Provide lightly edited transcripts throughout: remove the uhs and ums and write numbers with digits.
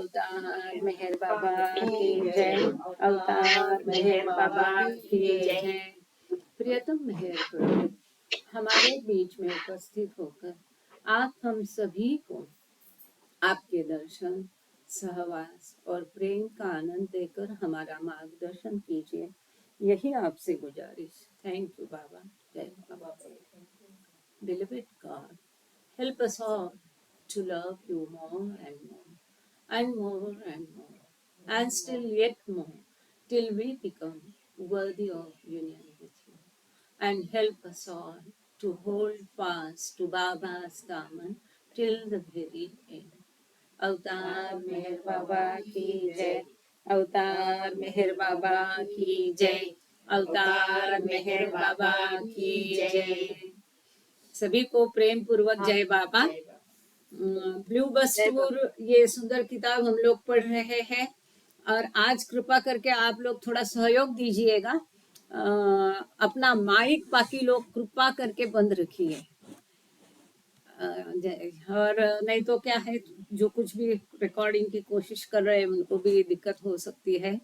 अवतार मेहर बाबा की जय। अवतार मेहर बाबा की जय। प्रियतम मेहर प्रभु हमारे बीच में उपस्थित होकर आप हम सभी को आपके दर्शन, सहवास और प्रेम का आनंद देकर हमारा मार्गदर्शन कीजिए, यही आपसे गुजारिश। थैंक यू बाबा। जय बाबा। Beloved God, help us all to love you more and more, and more and more, and still yet more, till we become worthy of union with you. And help us all to hold fast to Baba's command till the very end. अवतार मेहर बाबा की जय। अवतार मेहर बाबा की जय। अवतार मेहर बाबा की जय। सभी को प्रेम पूर्वक जय बाबा। ब्लू बस टूर ये सुंदर किताब हम लोग पढ़ रहे हैं और आज कृपा करके आप लोग थोड़ा सहयोग दीजिएगा। अपना माइक बाकी लोग कृपा करके बंद रखिए। और नहीं तो क्या है, जो कुछ भी रिकॉर्डिंग की कोशिश कर रहे हैं उनको भी दिक्कत हो सकती है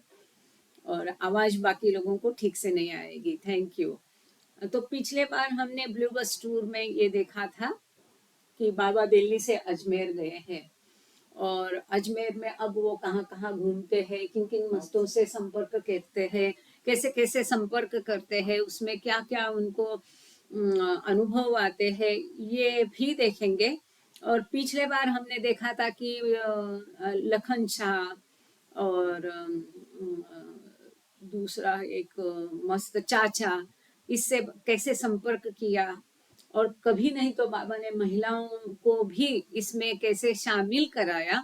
और आवाज बाकी लोगों को ठीक से नहीं आएगी। Thank you. तो पिछले बार हमने ब्लू बस टूर में ये देखा था कि बाबा दिल्ली से अजमेर गए हैं और अजमेर में अब वो कहाँ कहाँ घूमते हैं, किन किन मस्तों से संपर्क करते हैं, कैसे कैसे संपर्क करते हैं, उसमें क्या क्या उनको अनुभव आते हैं, ये भी देखेंगे। और पिछले बार हमने देखा था कि लखन शाह और दूसरा एक मस्त चाचा, इससे कैसे संपर्क किया और कभी नहीं तो बाबा ने महिलाओं को भी इसमें कैसे शामिल कराया।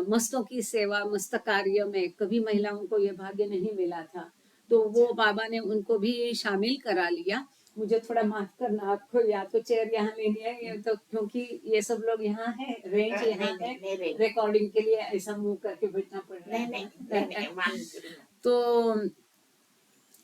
मस्तों की सेवा, मस्त कार्य में कभी महिलाओं को ये भाग्य नहीं मिला था, तो वो बाबा ने उनको भी शामिल करा लिया। मुझे थोड़ा माफ करना आपको, या तो चेयर यहाँ लेनी है या तो, क्योंकि ये सब लोग यहाँ है, रेंज यहाँ है, रिकॉर्डिंग के लिए ऐसा मुंह करके बैठना पड़ रहा है। तो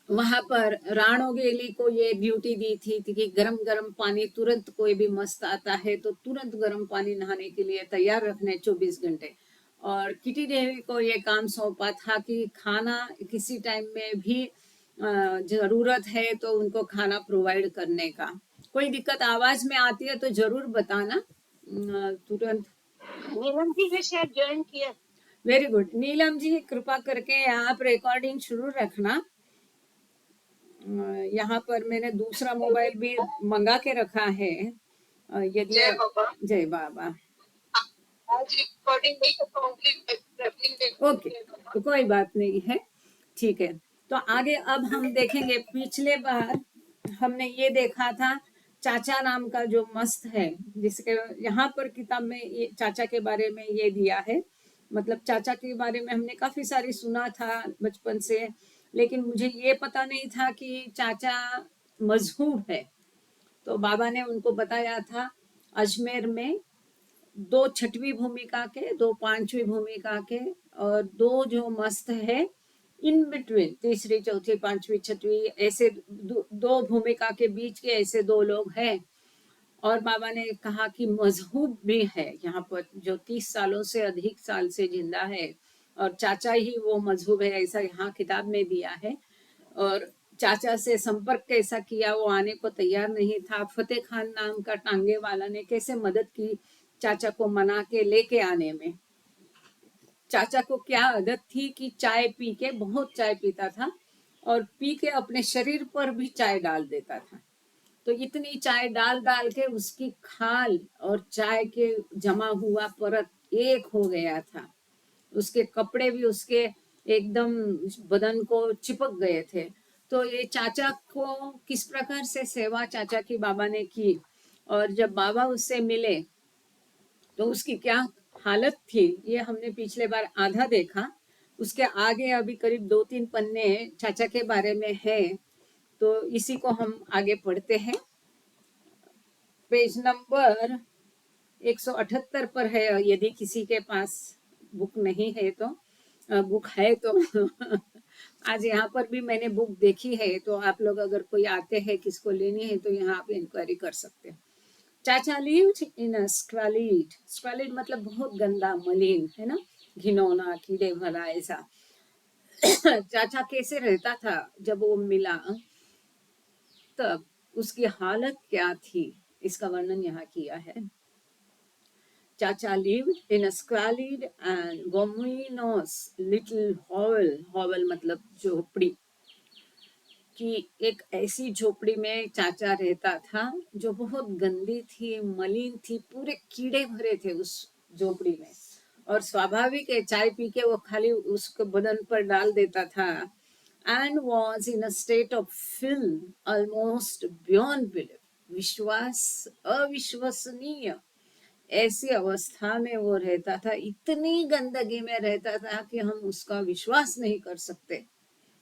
वहां पर राणो गेली को ये ड्यूटी दी थी कि गरम गरम पानी, तुरंत कोई भी मस्त आता है तो तुरंत गरम पानी नहाने के लिए तैयार रखने 24 घंटे। और किटी देवी को ये काम सौंपा था कि खाना किसी टाइम में भी जरूरत है तो उनको खाना प्रोवाइड करने का। कोई दिक्कत आवाज में आती है तो जरूर बताना तुरंत। नीलम जी ने शायद ज्वाइन किया। Very good. नीलम जी कृपा करके आप रिकॉर्डिंग शुरू रखना। यहाँ पर मैंने दूसरा मोबाइल भी मंगा के रखा है, यदि जय बाबा। जय बाबा। आज रिकॉर्डिंग नहीं कर पाऊंगी। ओके, तो कोई बात नहीं है, ठीक है। तो आगे अब हम देखेंगे, पिछले बार हमने ये देखा था चाचा नाम का जो मस्त है, जिसके यहाँ पर किताब में ये चाचा के बारे में ये दिया है। मतलब चाचा के बारे में हमने काफी सारी सुना था बचपन से, लेकिन मुझे ये पता नहीं था कि चाचा मजहूब है। तो बाबा ने उनको बताया था अजमेर में 2 छठवीं भूमिका के, 2 पांचवी भूमिका के और 2 जो मस्त है इन बिटवीन, तीसरी चौथी पांचवी छठवीं, ऐसे 2 भूमिका के बीच के ऐसे 2 लोग हैं। और बाबा ने कहा कि मजहूब भी है यहाँ पर जो 30 सालों से अधिक साल से जिंदा है, और चाचा ही वो मजहूब है, ऐसा यहाँ किताब में दिया है। और चाचा से संपर्क कैसा किया, वो आने को तैयार नहीं था। फतेह खान नाम का टांगे वाला ने कैसे मदद की चाचा को मना के लेके आने में। चाचा को क्या आदत थी कि चाय पी के, बहुत चाय पीता था और पी के अपने शरीर पर भी चाय डाल देता था। तो इतनी चाय डाल डाल के उसकी खाल और चाय के जमा हुआ परत एक हो गया था। उसके कपड़े भी उसके एकदम बदन को चिपक गए थे। तो ये चाचा को किस प्रकार से सेवा चाचा की बाबा ने की, और जब बाबा उससे मिले तो उसकी क्या हालत थी, ये हमने पिछले बार आधा देखा। उसके आगे अभी करीब 2-3 पन्ने चाचा के बारे में है, तो इसी को हम आगे पढ़ते हैं। पेज नंबर 178 पर है, यदि किसी के पास बुक नहीं है तो, बुक है तो आज यहाँ पर भी मैंने बुक देखी है, तो आप लोग अगर कोई आते हैं किसको लेनी है तो यहाँ आप इंक्वायरी कर सकते हैं। चाचा lived in a squalid, squalid मतलब बहुत गंदा, मलिन, है ना, घिनौना कीड़े भला ऐसा। चाचा कैसे रहता था जब वो मिला, तब उसकी हालत क्या थी, इसका वर्णन यहाँ किया है। चाचा lived in a squalid and voluminous little hovel, hovel मतलब झोपड़ी, कि एक ऐसी झोपड़ी में चाचा रहता था जो बहुत गंदी थी, मलिन थी, पूरे कीड़े भरे थे उस झोपड़ी में। और स्वाभाविक है, चाय पी के वो खाली उसको बदन पर डाल देता था। And was in a state of film almost beyond belief, विश्वास अविश्वसनीय। ऐसी अवस्था में वो रहता था, इतनी गंदगी में रहता था कि हम उसका विश्वास नहीं कर सकते,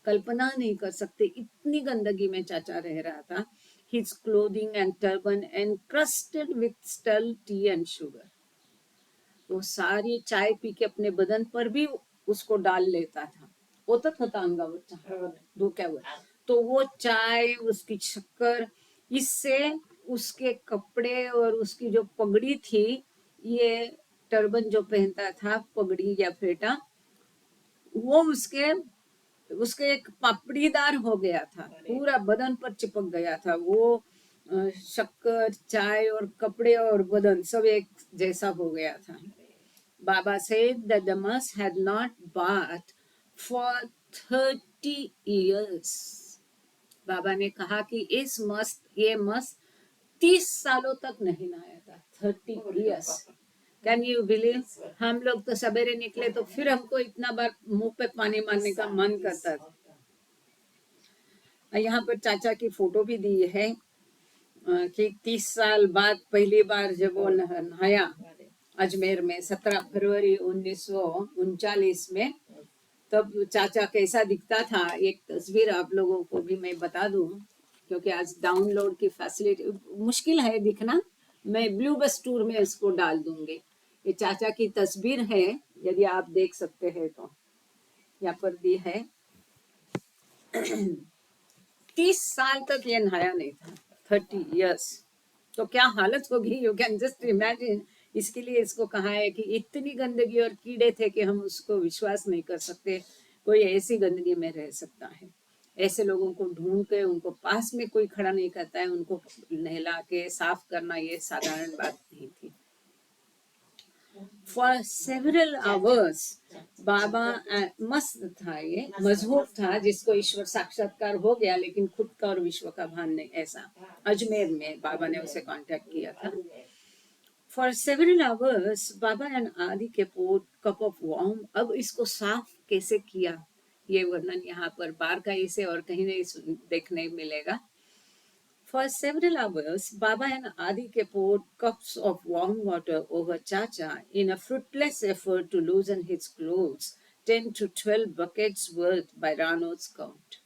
कल्पना नहीं कर सकते, इतनी गंदगी में चाचा रह रहा था। His clothing and turban encrusted with stale tea and sugar. वो सारी चाय पी के अपने बदन पर भी उसको डाल लेता था, ओतत होता अंगावर डोक्यावर। तो वो चाय, उसकी शक्कर, इससे उसके कपड़े और उसकी जो पगड़ी थी, ये टर्बन जो पहनता था, पगड़ी या फेटा, वो उसके उसके एक पापड़ीदार हो गया था, पूरा बदन पर चिपक गया था वो। शक्कर, चाय और कपड़े और बदन सब एक जैसा हो गया था। Baba said that the must had not bathed for 30 years. बाबा ने कहा कि ये मस्त 30 सालों तक नहीं नहाया था। 30 years. Can you believe? हम लोग तो सवेरे निकले तो फिर हमको इतना बार मुंह पे पानी मारने का मन करता था। यहाँ पर चाचा की फोटो भी दी है कि 30 साल बाद पहली बार जब वो नहाया अजमेर में 17 फरवरी 1939 में, तब चाचा कैसा दिखता था। एक तस्वीर आप लोगों को भी मैं बता दूं, क्योंकि आज डाउनलोड की फैसिलिटी मुश्किल है दिखना, मैं ब्लू बस टूर में इसको डाल दूंगी। ये चाचा की तस्वीर है, यदि आप देख सकते हैं तो यहाँ पर दी है। 30 साल तक ये नहाया नहीं था, 30 years। तो क्या हालत होगी, यू कैन जस्ट इमेजिन। इसके लिए इसको कहा है कि इतनी गंदगी और कीड़े थे कि हम उसको विश्वास नहीं कर सकते कोई ऐसी गंदगी में रह सकता है। ऐसे लोगों को ढूंढ के उनको पास में कोई खड़ा नहीं करता है, उनको नहला के साफ करना ये साधारण बात नहीं थी। For several hours बाबा मस्त था, ये मजबूत था, जिसको ईश्वर साक्षात्कार हो गया लेकिन खुद का और विश्व का भान नहीं, ऐसा अजमेर में बाबा ने उसे कांटेक्ट किया था। For several hours Baba and आदि के पोट कप ऑफ वार्म। अब इसको साफ कैसे किया, ये वर्णन यहाँ पर बार का इसे और कहीं नहीं देखने मिलेगा। For several hours, Baba and Adike poured cups of warm water over Chacha in a fruitless effort to loosen his clothes, 10 to 12 buckets worth by Rano's count.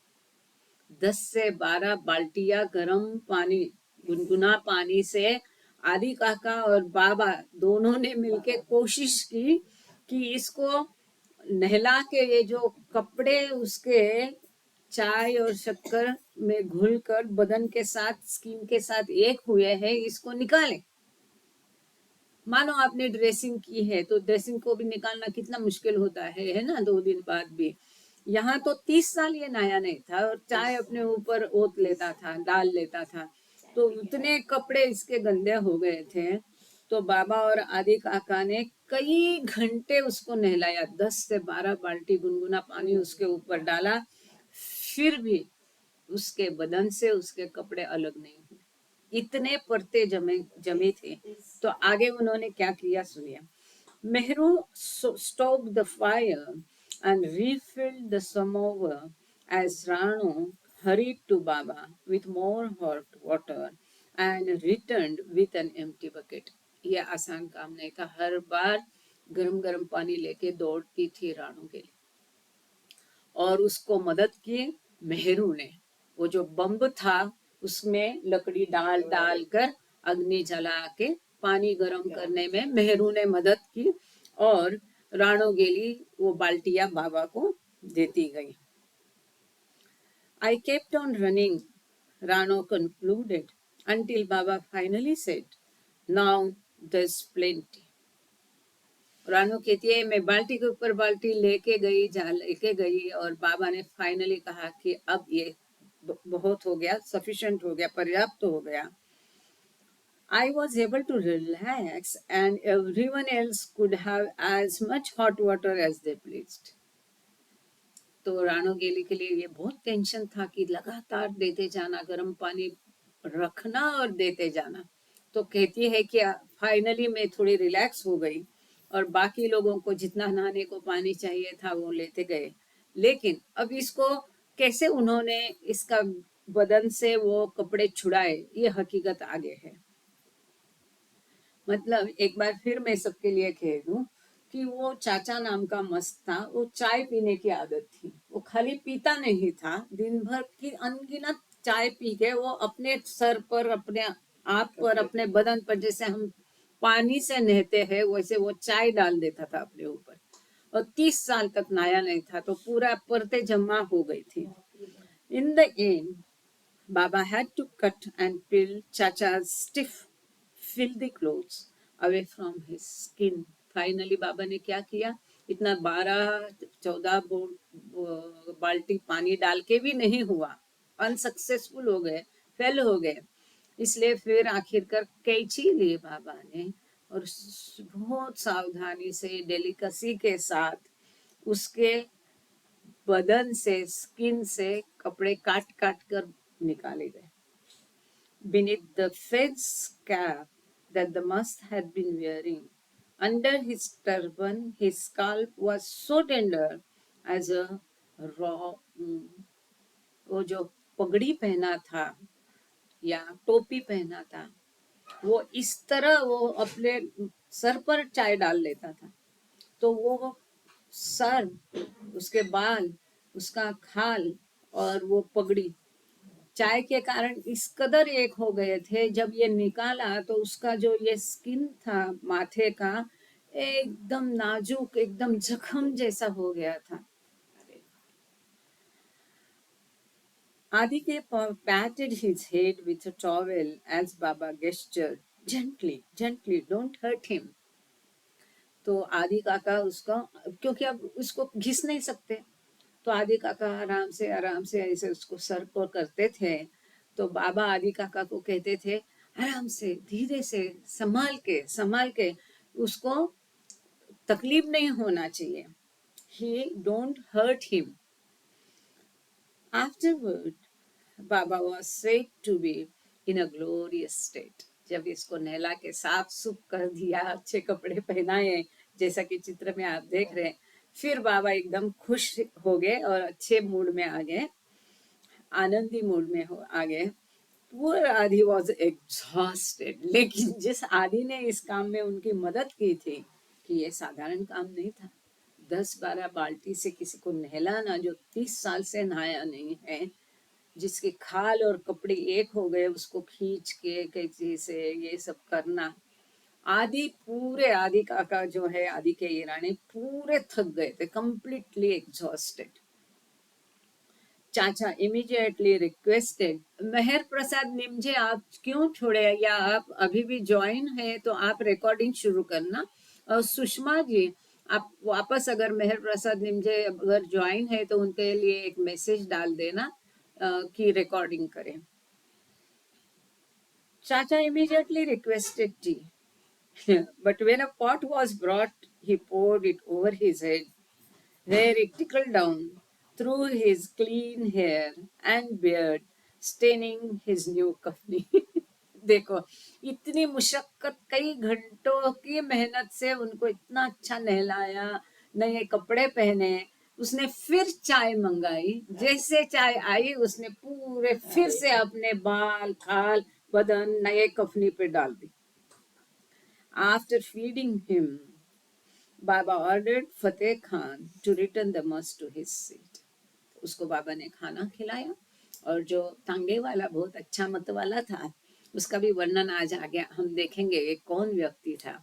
10 से 12 बाल्टियां गर्म पानी, गुनगुना पानी से आदि काका और बाबा दोनों ने मिलकर कोशिश की कि इसको नहला के ये जो कपड़े उसके चाय और शक्कर में घुलकर बदन के साथ, स्किन के साथ एक हुए हैं, इसको निकालें। मानो आपने ड्रेसिंग की है तो ड्रेसिंग को भी निकालना कितना मुश्किल होता है ना, 2 दिन बाद भी। यहाँ तो 30 साल ये नया नहीं था और चाय अपने ऊपर ओत लेता था, डाल लेता था, तो इतने कपड़े इसके गंदे हो गए थे। तो बाबा और आदि काका ने कई घंटे उसको नहलाया, 10 से 12 बाल्टी गुनगुना पानी उसके ऊपर डाला, फिर भी उसके बदन से उसके कपड़े अलग नहीं हुए, इतने परते जमे थे। तो आगे उन्होंने क्या किया सुनिए। Mehru stoked the fire and refilled the samovar as Rano hurried to Baba with more hot water and returned with an empty bucket. ये आसान काम नहीं था, हर बार गरम गरम पानी लेके दौड़ती थी रानू के लिए, और उसको मदद की मेहरू ने। वो जो बम्ब था उसमें लकड़ी डाल डाल कर अग्नि जला के पानी गर्म करने में मेहरू ने मदद की, और राणो गेली वो बाल्टियां बाबा को देती गई। I kept on running, Rano concluded, until Baba finally said, now there's plenty. Ranu कहती है मैं बाल्टी के ऊपर बाल्टी लेके गई और बाबा ने फाइनली कहा कि अब ये बहुत हो गया, सफिशिएंट हो गया, पर्याप्त हो गया. I was able to relax and everyone else could have as much hot water as they pleased. तो रानो गेली के लिए ये बहुत टेंशन था कि लगातार देते जाना, गर्म पानी रखना और देते जाना. तो कहती है कि फाइनली मैं थोड़ी रिलैक्स हो गई और बाकी लोगों को जितना नहाने को पानी चाहिए था वो लेते गए. लेकिन अब इसको कैसे उन्होंने इसका बदन से वो कपड़े छुड़ाए, ये हकीकत आगे है. मतलब एक बार फिर मैं सबके लिए कह दूं कि वो चाचा नाम का मस्त था. वो चाय पीने की आदत थी. वो खाली पीता नहीं था, दिन भर की अनगिनत चाय पी के वो अपने सर पर, अपने आप पर, अपने बदन पर, जैसे हम पानी से नहते हैं वैसे वो चाय डाल देता था अपने ऊपर. और 30 साल तक नहाया नहीं था तो पूरा परते जमा हो गई थी. In the end Baba had to cut and peel Chacha's stiff, filthy clothes away from his skin. Finally, बाबा ने क्या किया? इतना 12-14 बाल्टी पानी डाल के भी नहीं हुआ, अनसक्सेसफुल हो गए, फेल हो गए. इसलिए फिर आखिरकार कैंची ली बाबा ने और बहुत सावधानी से, डेलिकेसी के साथ उसके बदन से, स्किन से कपड़े काट काट कर निकाले गए. Beneath the fez cap that the must had been wearing, under his turban, his scalp was so tender as a raw. वो जो पगड़ी पहना था या टोपी पहना था, वो इस तरह वो अपने सर पर चाय डाल लेता था. तो वो सर, उसके बाल, उसका खाल और वो पगड़ी चाय के कारण इस कदर एक हो गए थे. जब ये निकाला तो उसका जो ये स्किन था माथे का, एकदम नाजुक, एकदम जख्म जैसा हो गया था. Adike patted his head with a towel as Baba gestured, gently, gently, don't hurt him. तो आदि काका उसका, क्योंकि अब उसको घिस नहीं सकते, तो आदि काका आराम से ऐसे उसको सर को करते थे. तो बाबा आदि काका को कहते थे आराम से, धीरे से, संभाल के, उसको तकलीफ नहीं होना चाहिए. He don't hurt him. Afterward Baba was said to be in a glorious state. जब इसको नहला के साफ सुफ कर दिया, अच्छे कपड़े पहनाए, जैसा कि चित्र में आप देख रहे हैं, फिर बाबा एकदम खुश हो गए और अच्छे मूड में आ गए, आनंदी मूड में आ गए. Poor आदि was exhausted. लेकिन जिस आदि ने इस काम में उनकी मदद की थी, कि ये साधारण काम नहीं था, 10-12 बाल्टी से किसी को नहलाना जो 30 साल से नहाया नहीं है, जिसके खाल और कपड़े एक हो गए, उसको खींच के कैंची से ये सब करना. आदि काका जो है, आदि के ईरानी पूरे थक गए थे, कंप्लीटली एग्जॉस्टेड. चाचा इमीडिएटली रिक्वेस्टेड, मेहर प्रसाद निमजे आप क्यों छोड़े, या आप अभी भी ज्वाइन है तो आप रिकॉर्डिंग शुरू करना. और सुषमा जी, आप वापस अगर मेहर प्रसाद निमजे अगर ज्वाइन है तो उनके लिए एक मैसेज डाल देना कि रिकॉर्डिंग करें. चाचा immediately requested tea. But when a pot was brought, he poured it over his head, where it trickled down through his clean hair and beard, staining his new kafni. देखो, इतनी मुशक्कत, कई घंटों की मेहनत से उनको इतना अच्छा नहलाया, नए कपड़े पहने, उसने फिर चाय मंगाई. जैसे चाय आई उसने पूरे फिर से अपने बाल, खाल, बदन नए कफनी पे डाल दी. After feeding him, Baba ordered Fateh Khan to return the must to his seat. उसको बाबा ने खाना खिलाया और जो तांगे वाला बहुत अच्छा मत वाला था, उसका भी वर्णन आज आगे हम देखेंगे ये कौन व्यक्ति था.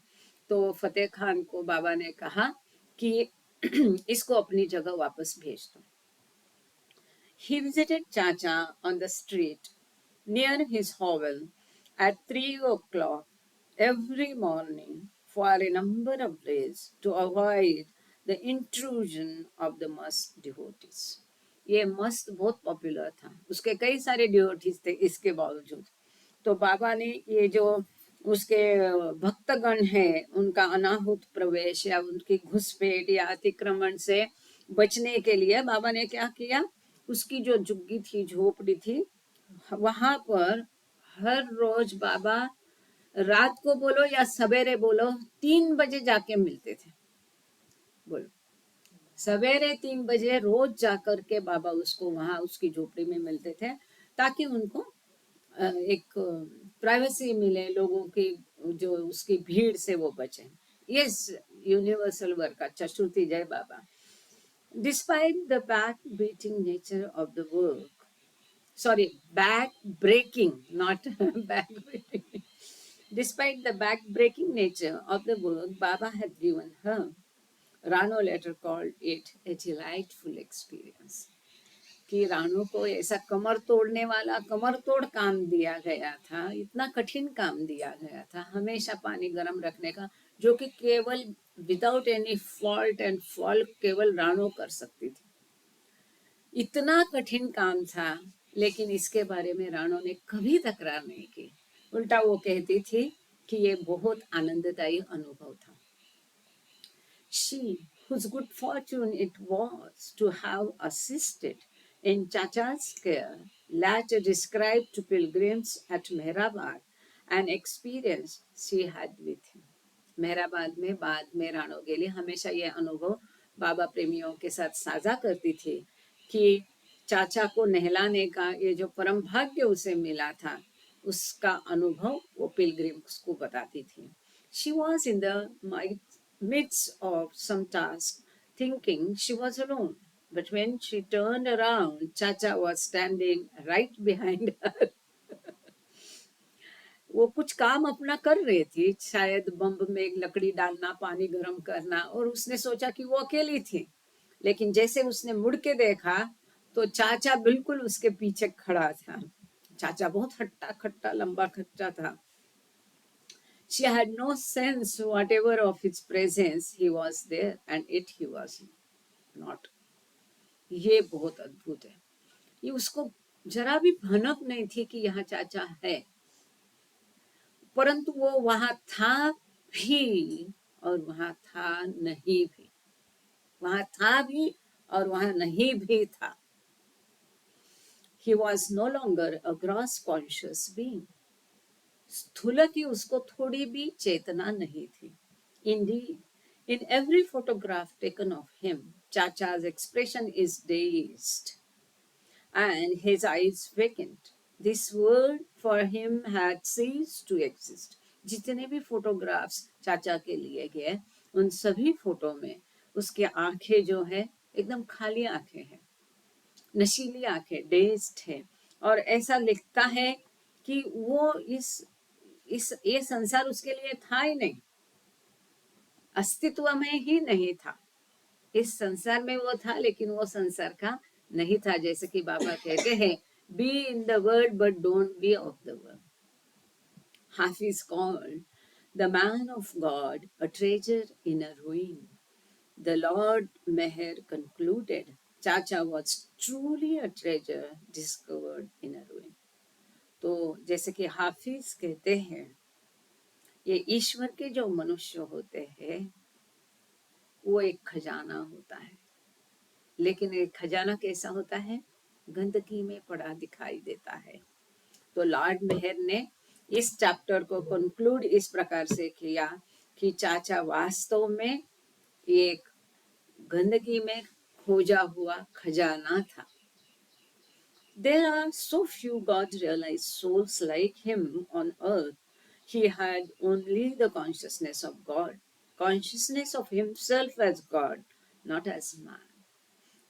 तो फतेह खान को बाबा ने कहा कि इसको अपनी जगह वापस भेज दो. He visited Chacha on the street near his hovel at 3 o'clock every morning for a number of days to avoid the intrusion of the must devotees. ये मस्त बहुत पॉपुलर था, उसके कई सारे डिवोटीज थे। इसके बावजूद तो बाबा ने ये जो उसके भक्तगण हैं उनका अनाहुत प्रवेश या उनकी घुसपैठ या अतिक्रमण से बचने के लिए बाबा ने क्या किया, उसकी जो झुग्गी थी, झोपड़ी थी, वहां पर हर रोज बाबा रात को बोलो या सवेरे बोलो 3 बजे जाके मिलते थे। बोलो सवेरे 3 बजे रोज जाकर के बाबा उसको वहां उसकी झोपड़ी में मिलते थे, ताकि उनको एक प्राइवेसी मिले, लोगों की जो उसकी भीड़ से वो बचे। ये यूनिवर्सल वर्क। अच्छा, श्रुति जय Baba. Despite the back beating nature of the work, sorry, back breaking, not back breaking. Despite the back breaking nature of the work Baba had given her, Rano later called it a delightful experience. कि रानू को ऐसा कमर तोड़ने वाला कमर तोड़ काम दिया गया था, इतना कठिन काम दिया गया था, हमेशा पानी गर्म रखने का, जो कि केवल without any fault and fault केवल रानू कर सकती थी। इतना कठिन काम था, लेकिन इसके बारे में राणो ने कभी तकरार नहीं की। उल्टा वो कहती थी कि ये बहुत आनंददायी अनुभव था। She, whose good fortune it was to have assisted in Chacha's care, later described to pilgrims at Mehrabad an experience she had with him. Mehrabad में बाद में राणो के लिए हमेशा ये अनुभव बाबा प्रेमियों के साथ साझा करती थी कि चाचा को नहलाने का ये जो परम भाग्य उसे मिला था, उसका अनुभव वो पिलग्रिम्स को बताती थी। She was in the midst of some task, thinking she was alone. But when she turned around, Chacha was standing right behind her. वो कुछ काम अपना कर रही थी, शायद बम्ब में एक लकड़ी डालना, पानी गर्म करना, और उसने सोचा कि वो अकेली थी। लेकिन जैसे उसने मुड़ के देखा तो चाचा बिल्कुल उसके पीछे खड़ा था। चाचा बहुत हट्टा खट्टा लंबा खट्टा था। She had no sense whatever of his presence. He was there and yet he was not. ये बहुत अद्भुत है। ये उसको जरा भी भनक नहीं थी कि यहाँ चाचा है, परंतु वो वहां था भी और वहां था नहीं भी, वहां था भी और वहां नहीं भी था। He was no longer a gross conscious being. स्थूल की उसको थोड़ी भी चेतना नहीं थी। Indeed, in every photograph taken of him, Chacha's expression is dazed and his eyes vacant. This world for him had ceased to exist. जितने भी photographs चाचा के लिए गए, उन सभी फोटो में उसकी आंखें जो है एकदम खाली आंखें हैं, नशीली आंखें, डेज्ड है, और ऐसा लिखता है कि वो इस ये संसार उसके लिए था ही नहीं, अस्तित्व में ही नहीं था। इस संसार में वो था लेकिन वो संसार का नहीं था। जैसे कि बाबा कहते हैं, be in the world but don't be of the world. Hafiz called the man of God a treasure in a ruin. The Lord Meher concluded Chacha was truly a treasure discovered in a ruin. तो जैसे कि हाफिज कहते हैं, ये ईश्वर के जो मनुष्य होते हैं वो एक खजाना होता है, लेकिन एक खजाना कैसा होता है, गंदगी में पड़ा दिखाई देता है। तो लॉर्ड मेहर ने इस चैप्टर को कंक्लूड इस प्रकार से किया कि चाचा वास्तव में एक गंदगी में खोजा हुआ खजाना था। There are so few God realized souls like him on earth. He had only the consciousness of God, consciousness of himself as God, not as man.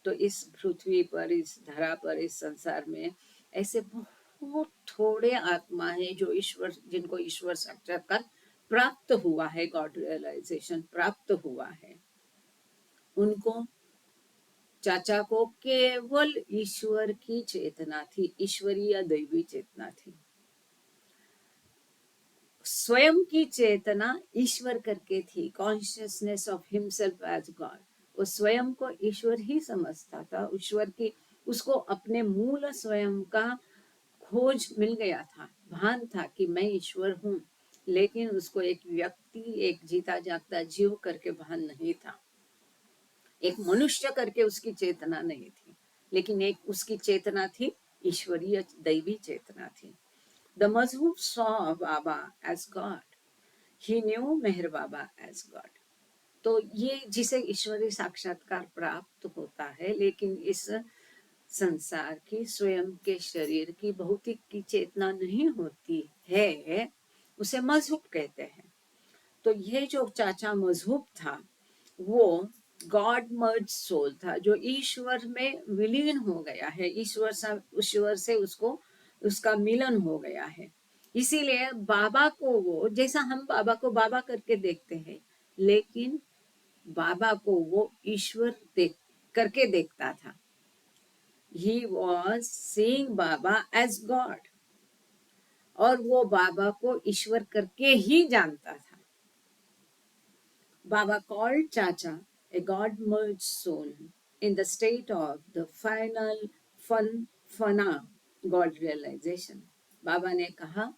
तो इस पृथ्वी पर, इस धरा पर, इस संसार में ऐसे बहुत थोड़े आत्मा है जो ईश्वर, जिनको ईश्वर साक्षात्कार प्राप्त हुआ है, गॉड रियलाइजेशन प्राप्त हुआ है। उनको, चाचा को केवल ईश्वर की चेतना थी, ईश्वरीय दैवी चेतना थी। स्वयं की चेतना ईश्वर करके थी, consciousness of himself as God. वो स्वयं को ईश्वर ही समझता था, ईश्वर की उसको अपने मूल स्वयं का खोज मिल गया था, भान था कि मैं ईश्वर हूँ, लेकिन उसको एक व्यक्ति, एक जीता जागता जीव करके भान नहीं था, एक मनुष्य करके उसकी चेतना नहीं थी, लेकिन एक उसकी चेतना थी, ईश्वरीय दैवी चेतना थी। The majzoob saw Baba as God, he knew Meher Baba as God. तो ये जिसे ईश्वरीय साक्षात्कार प्राप्त होता है, लेकिन इस संसार की, स्वयं के शरीर की, भौतिक की चेतना नहीं होती है, उसे मजहूब कहते हैं। तो ये जो चाचा मजहूब था, वो गॉड मर्ज सोल था, जो ईश्वर में विलीन हो गया है, ईश्वर से उसको उसका मिलन हो गया है। इसीलिए बाबा को वो, जैसा हम बाबा को बाबा करके देखते हैं, लेकिन बाबा को वो ईश्वर देख करके देखता था। He was seeing Baba as God, और वो बाबा को ईश्वर करके ही जानता था। Baba called Chacha a God-merged soul in the state of the final fana God realization. बाबा ने कहा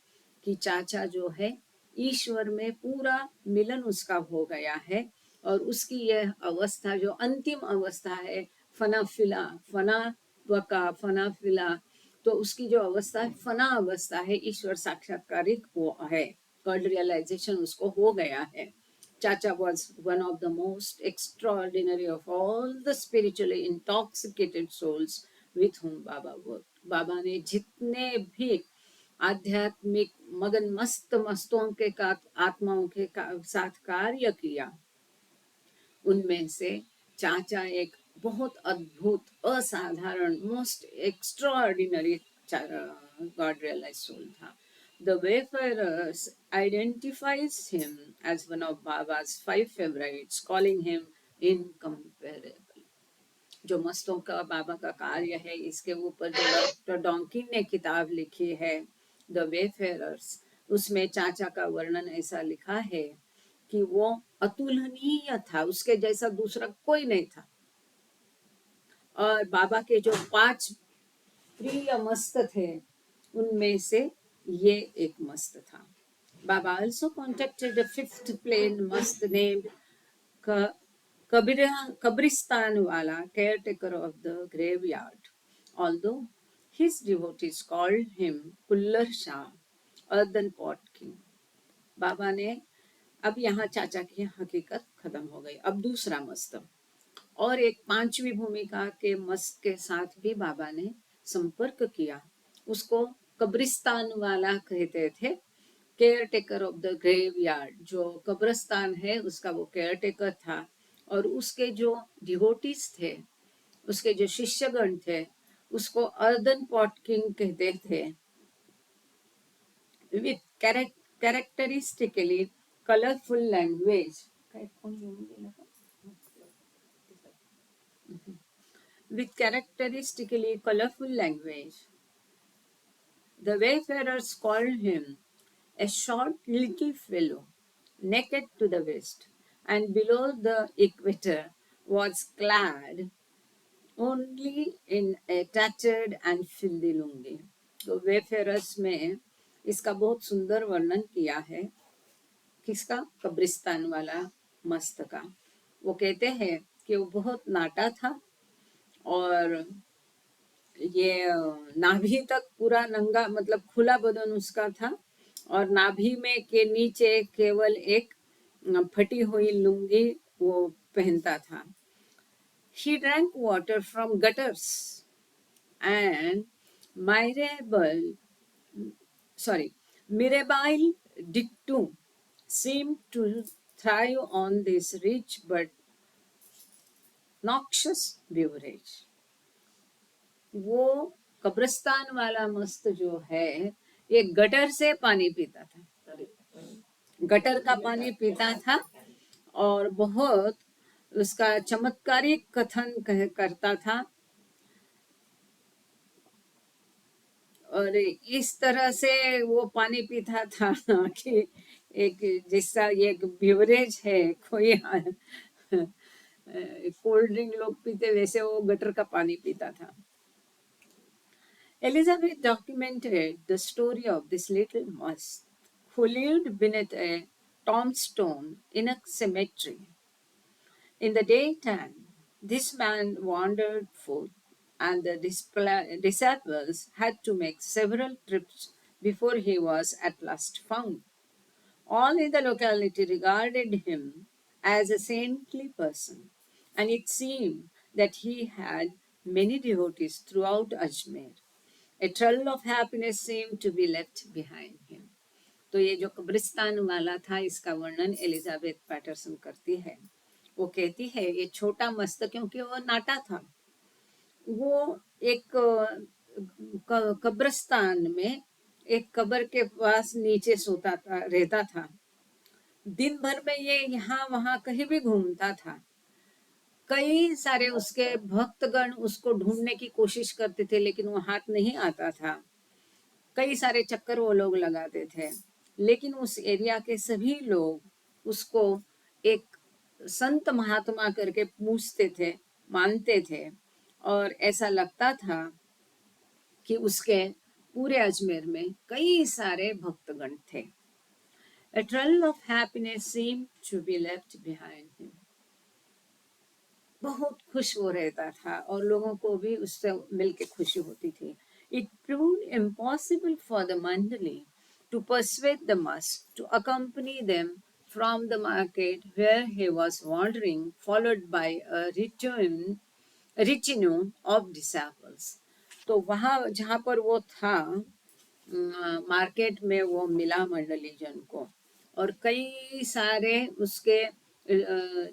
कि चाचा जो है, ईश्वर में पूरा मिलन उसका हो गया है, और उसकी यह अवस्था जो अंतिम अवस्था है, फना फिला, फना वका फना फिला, तो उसकी जो अवस्था है, फना अवस्था है, ईश्वर साक्षात्कारिक वो है, गॉड रियलाइजेशन उसको हो गया है। Chacha was one of the most extraordinary of all the spiritually intoxicated souls with whom Baba worked. बाबा ने जितने भी आध्यात्मिक मगन मस्तों के आत्माओं के साथ कार्य किया, उनमें से चाचा एक बहुत अद्भुत, असाधारण, most extraordinary God realized soul था। The Wayfarers identifies him as one of Baba's 5 favorites, calling him incomparable. जो मस्तों का बाबा का कार्य है, इसके ऊपर जो डॉक्टर डॉन्किन ने किताब लिखी है, द वेफेयरर्स, उसमें चाचा का वर्णन ऐसा लिखा है कि वो अतुलनीय था, उसके जैसा दूसरा कोई नहीं था। और बाबा के जो 5 प्रिय मस्त थे, उनमें से ये एक मस्त था। बाबा also contacted a 5th plane must named Kabristan wala, caretaker of the graveyard, although his devotees called him Kullar Shah, earthen pot king. बाबा ने, अब यहाँ चाचा की हकीकत खत्म हो गई, अब दूसरा मस्त और एक 5वीं भूमिका के मस्त के साथ भी बाबा ने संपर्क किया। उसको कब्रिस्तान वाला कहते थे, caretaker of the graveyard, जो कब्रिस्तान है उसका वो केयर टेकर था। और उसके जो डिवोटीज थे, उसके जो शिष्यगण थे, उसको अर्दन पॉट किंग कहते थे। With characteristically colourful language, with characteristically colorful language. The wayfarers called him a short little fellow, naked to the waist, and below the equator was clad only in a tattered and filthy lungi. तो वेफेरस में इसका बहुत सुंदर वर्णन किया है, किसका? कब्रिस्तान वाला मस्त का। वो कहते हैं कि वो बहुत नाटा था, और ये नाभि तक पूरा नंगा, मतलब खुला बदन उसका था, और नाभि में के नीचे केवल एक फटी हुई लुंगी वो पहनता था। He drank water from gutters and mirabile dictum seemed to thrive on this rich but noxious beverage. वो कब्रिस्तान वाला मस्त जो है, ये गटर से पानी पीता था, गटर का पानी पीता था, और बहुत उसका चमत्कारिक कथन करता था। और इस तरह से वो पानी पीता था कि एक जैसा ये एक बिवरेज है, कोई कोल्ड ड्रिंक लोग पीते वैसे वो गटर का पानी पीता था. Elizabeth documented the story of this little mouse who lived beneath a tombstone in a cemetery. In the daytime, this man wandered forth, and the disciples had to make several trips before he was at last found. All in the locality regarded him as a saintly person, and it seemed that he had many devotees throughout Ajmer. A trail of happiness seemed to be left behind him. तो ये जो कब्रिस्तान वाला था, इसका वर्णन Elizabeth Patterson करती है. वो कहती है ये छोटा मस्त, क्योंकि वो नाटा था, वो एक कब्रिस्तान में एक कब्र के पास नीचे सोता था, रहता था. दिन भर में ये यहाँ वहां कहीं भी घूमता था. कई सारे उसके भक्तगण उसको ढूंढने की कोशिश करते थे, लेकिन वो हाथ नहीं आता था. कई सारे चक्कर वो लोग लगाते थे, लेकिन उस एरिया के सभी लोग उसको एक संत महात्मा करके पूछते थे, मानते थे, और ऐसा लगता था कि उसके पूरे अजमेर में कई सारे भक्तगण थे. A trail of happiness seemed to be left behind him. बहुत खुश वो रहता था और लोगों को भी उससे मिलके खुशी होती थी. It proved impossible for the Mandali to persuade the Must to accompany them from the market where he was wandering, followed by a retinue of disciples. तो वहाँ जहाँ पर वो था, मार्केट में वो मिला मंडली जन को, और कई सारे उसके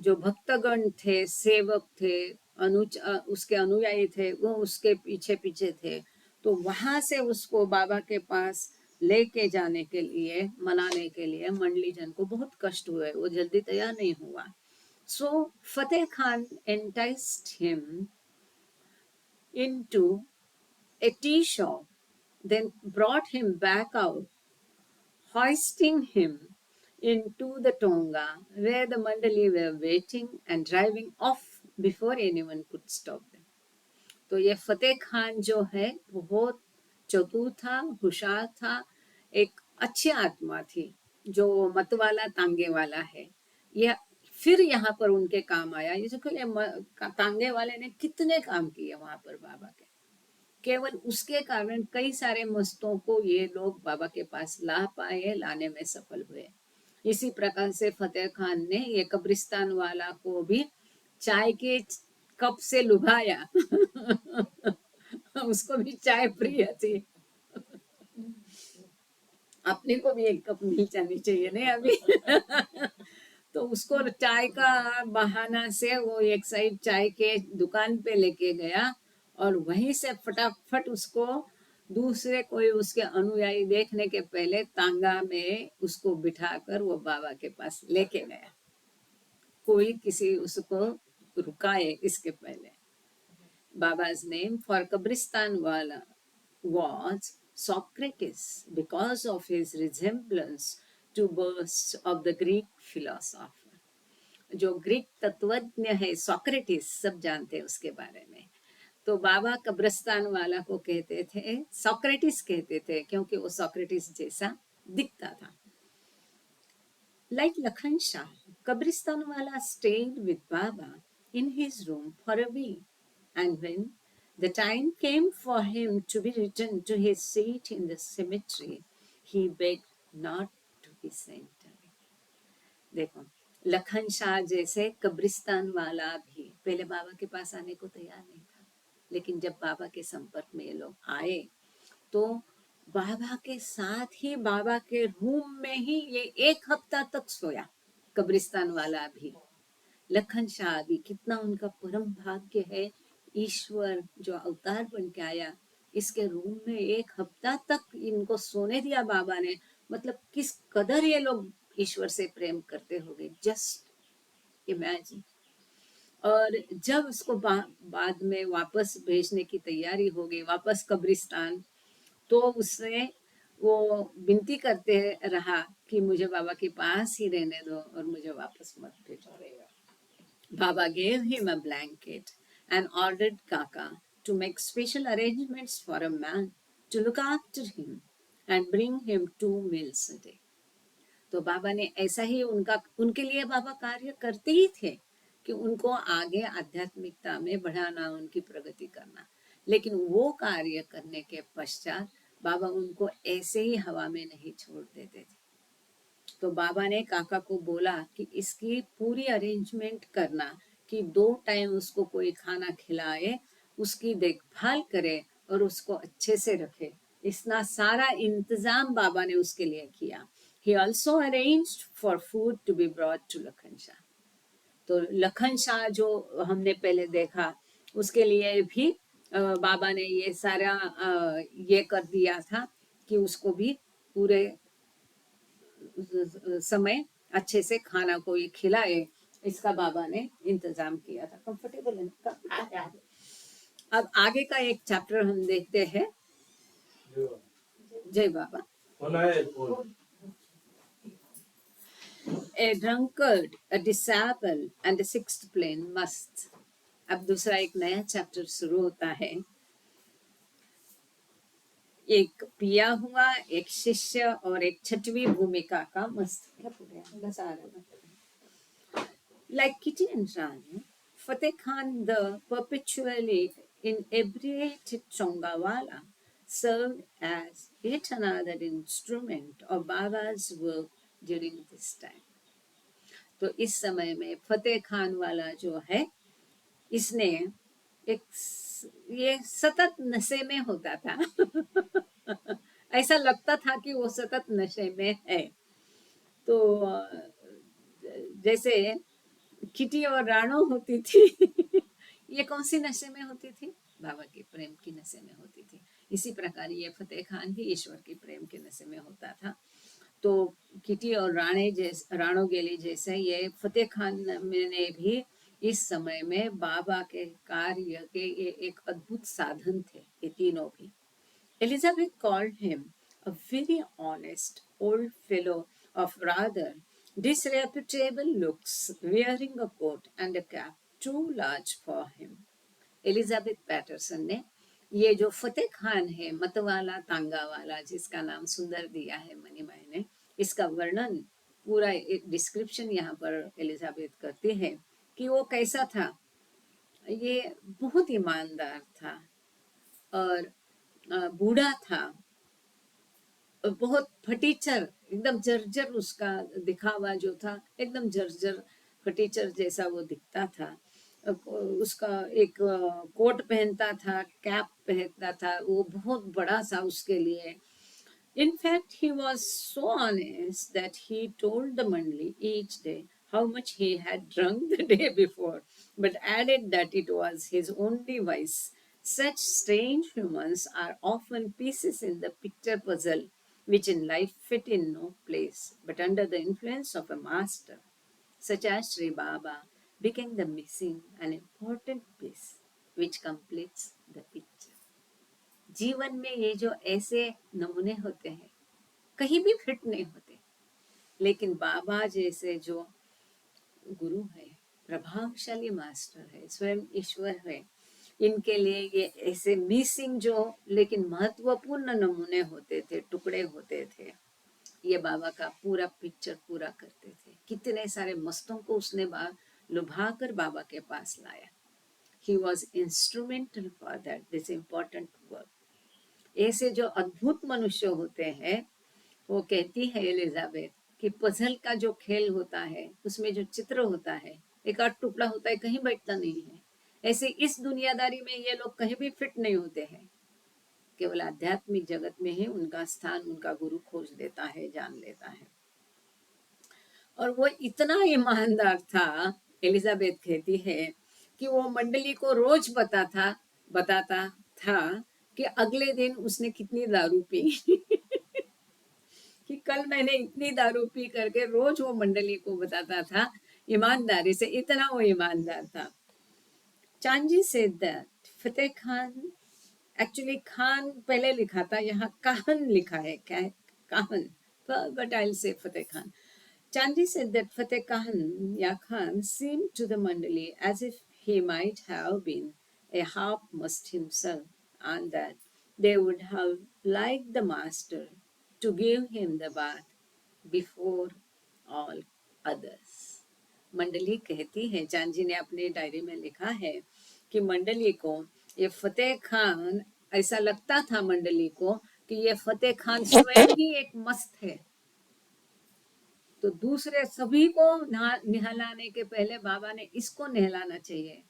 जो भक्तगण थे, सेवक थे, उसके अनुयायी थे, वो उसके पीछे पीछे थे. तो वहां से उसको बाबा के पास लेके जाने के लिए, मनाने के लिए मंडली जन को बहुत कष्ट हुए, वो जल्दी तैयार नहीं हुआ. सो फतेह Khan enticed him into a tea shop, then brought him back out, hoisting him into the Tonga, where the Mandali were waiting and driving off before anyone could stop them. तो ये फतेह खान जो है बहुत चतुर था, होशियार था, एक अच्छी आत्मा थी, जो मतवाला तांगे वाला है. यह फिर यहाँ पर उनके काम आया. ये जो तांगे वाले ने कितने काम किए वहां पर बाबा के, केवल उसके कारण कई सारे मस्तों को ये लोग बाबा के पास ला पाए, लाने में सफल हुए. इसी प्रकार से फतेह खान ने ये कब्रिस्तान वाला को भी चाय के कप से लुभाया. उसको भी चाय प्रिय थी. अपने को भी एक कप मिल जानी चाहिए नहीं अभी. तो उसको चाय का बहाना से वो एक साइड चाय के दुकान पे लेके गया, और वहीं से फटाफट उसको दूसरे कोई उसके अनुयायी देखने के पहले तांगा में उसको बिठाकर वो बाबा के पास लेके गया. कोई किसी उसको रुकाए इसके पहले. Baba's name for Kabristan Wala was Socrates because of his resemblance to bursts of the Greek philosopher. जो ग्रीक तत्वज्ञ है सॉक्रेटिस, सब जानते हैं उसके बारे में. तो बाबा कब्रिस्तान वाला को कहते थे, सॉक्रेटिस कहते थे, क्योंकि वो सॉक्रेटिस जैसा दिखता था. Like Lakhan Shah, Kabristan wala stayed with Baba in his room for a week, and when the time came for him to be returned to his seat in the cemetery, he begged not to be sent away. देखो, लखन शाह जैसे कब्रिस्तान वाला भी पहले बाबा के पास आने को तैयार नहीं था, लेकिन जब बाबा के संपर्क में ये लोग आए तो बाबा के साथ ही बाबा के रूम में ही ये 1 हफ्ता तक सोया. कब्रिस्तान वाला भी, लखन शाह भी, कितना उनका परम भाग्य है. ईश्वर जो अवतार बन के आया, इसके रूम में 1 हफ्ता तक इनको सोने दिया बाबा ने. मतलब किस कदर ये लोग ईश्वर से प्रेम करते होंगे, जस्ट इमेजिन. और जब उसको बाद में वापस भेजने की तैयारी हो गई, वापस कब्रिस्तान, तो उसने वो विनती करते रहा कि मुझे बाबा के पास ही रहने दो और मुझे वापस मत भेजो। Baba gave him a blanket and ordered Kaka to make special arrangements for a man to look after him and bring him 2 meals a day. तो बाबा ने ऐसा ही उनके लिए बाबा कार्य करते ही थे कि उनको आगे आध्यात्मिकता में बढ़ाना, उनकी प्रगति करना। लेकिन वो कार्य करने के पश्चात बाबा उनको ऐसे ही हवा में नहीं छोड़ देते थे। तो बाबा ने काका को बोला कि इसकी पूरी अरेंजमेंट करना कि 2 टाइम उसको कोई खाना खिलाए, उसकी देखभाल करे और उसको अच्छे से रखे। इतना सारा इंतजाम बाबा ने उसके लिए किया। He also arranged for food to be brought to Lakhan Shah. तो लखन शाह जो हमने पहले देखा, उसके लिए भी बाबा ने ये सारा ये कर दिया था कि उसको भी पूरे समय अच्छे से खाना कोई खिलाए, इसका बाबा ने इंतजाम किया था। कंफर्टेबल है ना? अब आगे का एक चैप्टर हम देखते हैं। जय बाबा। A drunkard, a disciple and a sixth plane must। अब दूसरा एक नया चैप्टर शुरू होता है। एक पिया हुआ, एक शिष्य और एक छठवीं भूमिका का मस्त। क्या बोल रहे हैं? बस आ रहा है। Like Kitty and Rani, Fateh Khan, the perpetually inebriated Chongawala, served as yet another instrument of Baba's work during this time. तो इस समय में फतेह खान वाला जो है, इसने एक ये सतत नशे में होता था। ऐसा लगता था कि वो सतत नशे में है। तो जैसे किटी और राणो होती थी, ये कौन सी नशे में होती थी? बाबा के प्रेम की नशे में होती थी। इसी प्रकार ये फतेह खान भी ईश्वर के प्रेम के नशे में होता था। तो किटी और राणो गेली जैसे ये फतेह खान ने भी इस समय में बाबा के कार्य के ये एक अद्भुत साधन थे, ये तीनों भी। Elizabeth called him a very honest old fellow of rather disreputable looks, wearing a coat and a cap too large for him. Elizabeth Patterson ने ये जो फतेह खान है, मतवाला तांगा वाला, जिसका नाम सुंदर दिया है मनीमाई ने, इसका वर्णन पूरा एक डिस्क्रिप्शन यहाँ पर एलिजाबेथ करती है कि वो कैसा था। ये बहुत ईमानदार था और बूढ़ा था, बहुत फटीचर, एकदम जर्जर उसका दिखावा जो था, एकदम जर्जर फटीचर जैसा वो दिखता था। उसका एक कोट पहनता था, कैप पहनता था, वो बहुत बड़ा सा उसके लिए। In fact, he was so honest that he told the Mandli each day how much he had drunk the day before, but added that it was his only vice. Such strange humans are often pieces in the picture puzzle, which in life fit in no place, but under the influence of a master, such as Sri Baba, became the missing and important piece which completes the picture. जीवन में ये जो ऐसे नमूने होते हैं, कहीं भी फिट नहीं होते, लेकिन बाबा जैसे जो गुरु है, प्रभावशाली मास्टर है, स्वयं ईश्वर है, इनके लिए ये ऐसे मिसिंग जो लेकिन महत्वपूर्ण नमूने होते थे, टुकड़े होते थे, ये बाबा का पूरा पिक्चर पूरा करते थे। कितने सारे मस्तों को उसने लुभा कर बाबा के पास लाया। He was instrumental for that, this important work. ऐसे जो अद्भुत मनुष्य होते हैं, वो कहती है एलिजाबेथ कि पजल का जो खेल होता है, उसमें जो चित्र होता है, एक आध टुकड़ा होता है, कहीं बैठता नहीं है। ऐसे इस दुनियादारी में ये लोग कहीं भी फिट नहीं होते हैं, केवल आध्यात्मिक जगत में ही उनका स्थान उनका गुरु खोज लेता है, जान लेता है। और वो इतना ईमानदार था, एलिजाबेथ कहती है कि वो मंडली को रोज बताता था कि अगले दिन उसने कितनी दारू पी। कि कल मैंने इतनी दारू पी करके रोज वो मंडली को बताता था, ईमानदारी से, इतना वो ईमानदार था। चांजी said that Fateh Khan actually Khan पहले लिखा था, यहाँ काहन लिखा है, क्या है काहन, but I'll say Fateh Khan. Chandji said that Fateh Khan, ya Khan, seemed to the Mandali as if he might have been a half must himself, and that they would have liked the master to give him the bath before all others. मंडली कहती है, चांदजी ने अपने diary में लिखा है कि मंडली को ये फतेह खान, ऐसा लगता था मंडली को कि ये फतेह खान स्वयं ही एक मस्त है, तो दूसरे सभी को नहलाने के पहले बाबा ने इसको नहलाना चाहिए,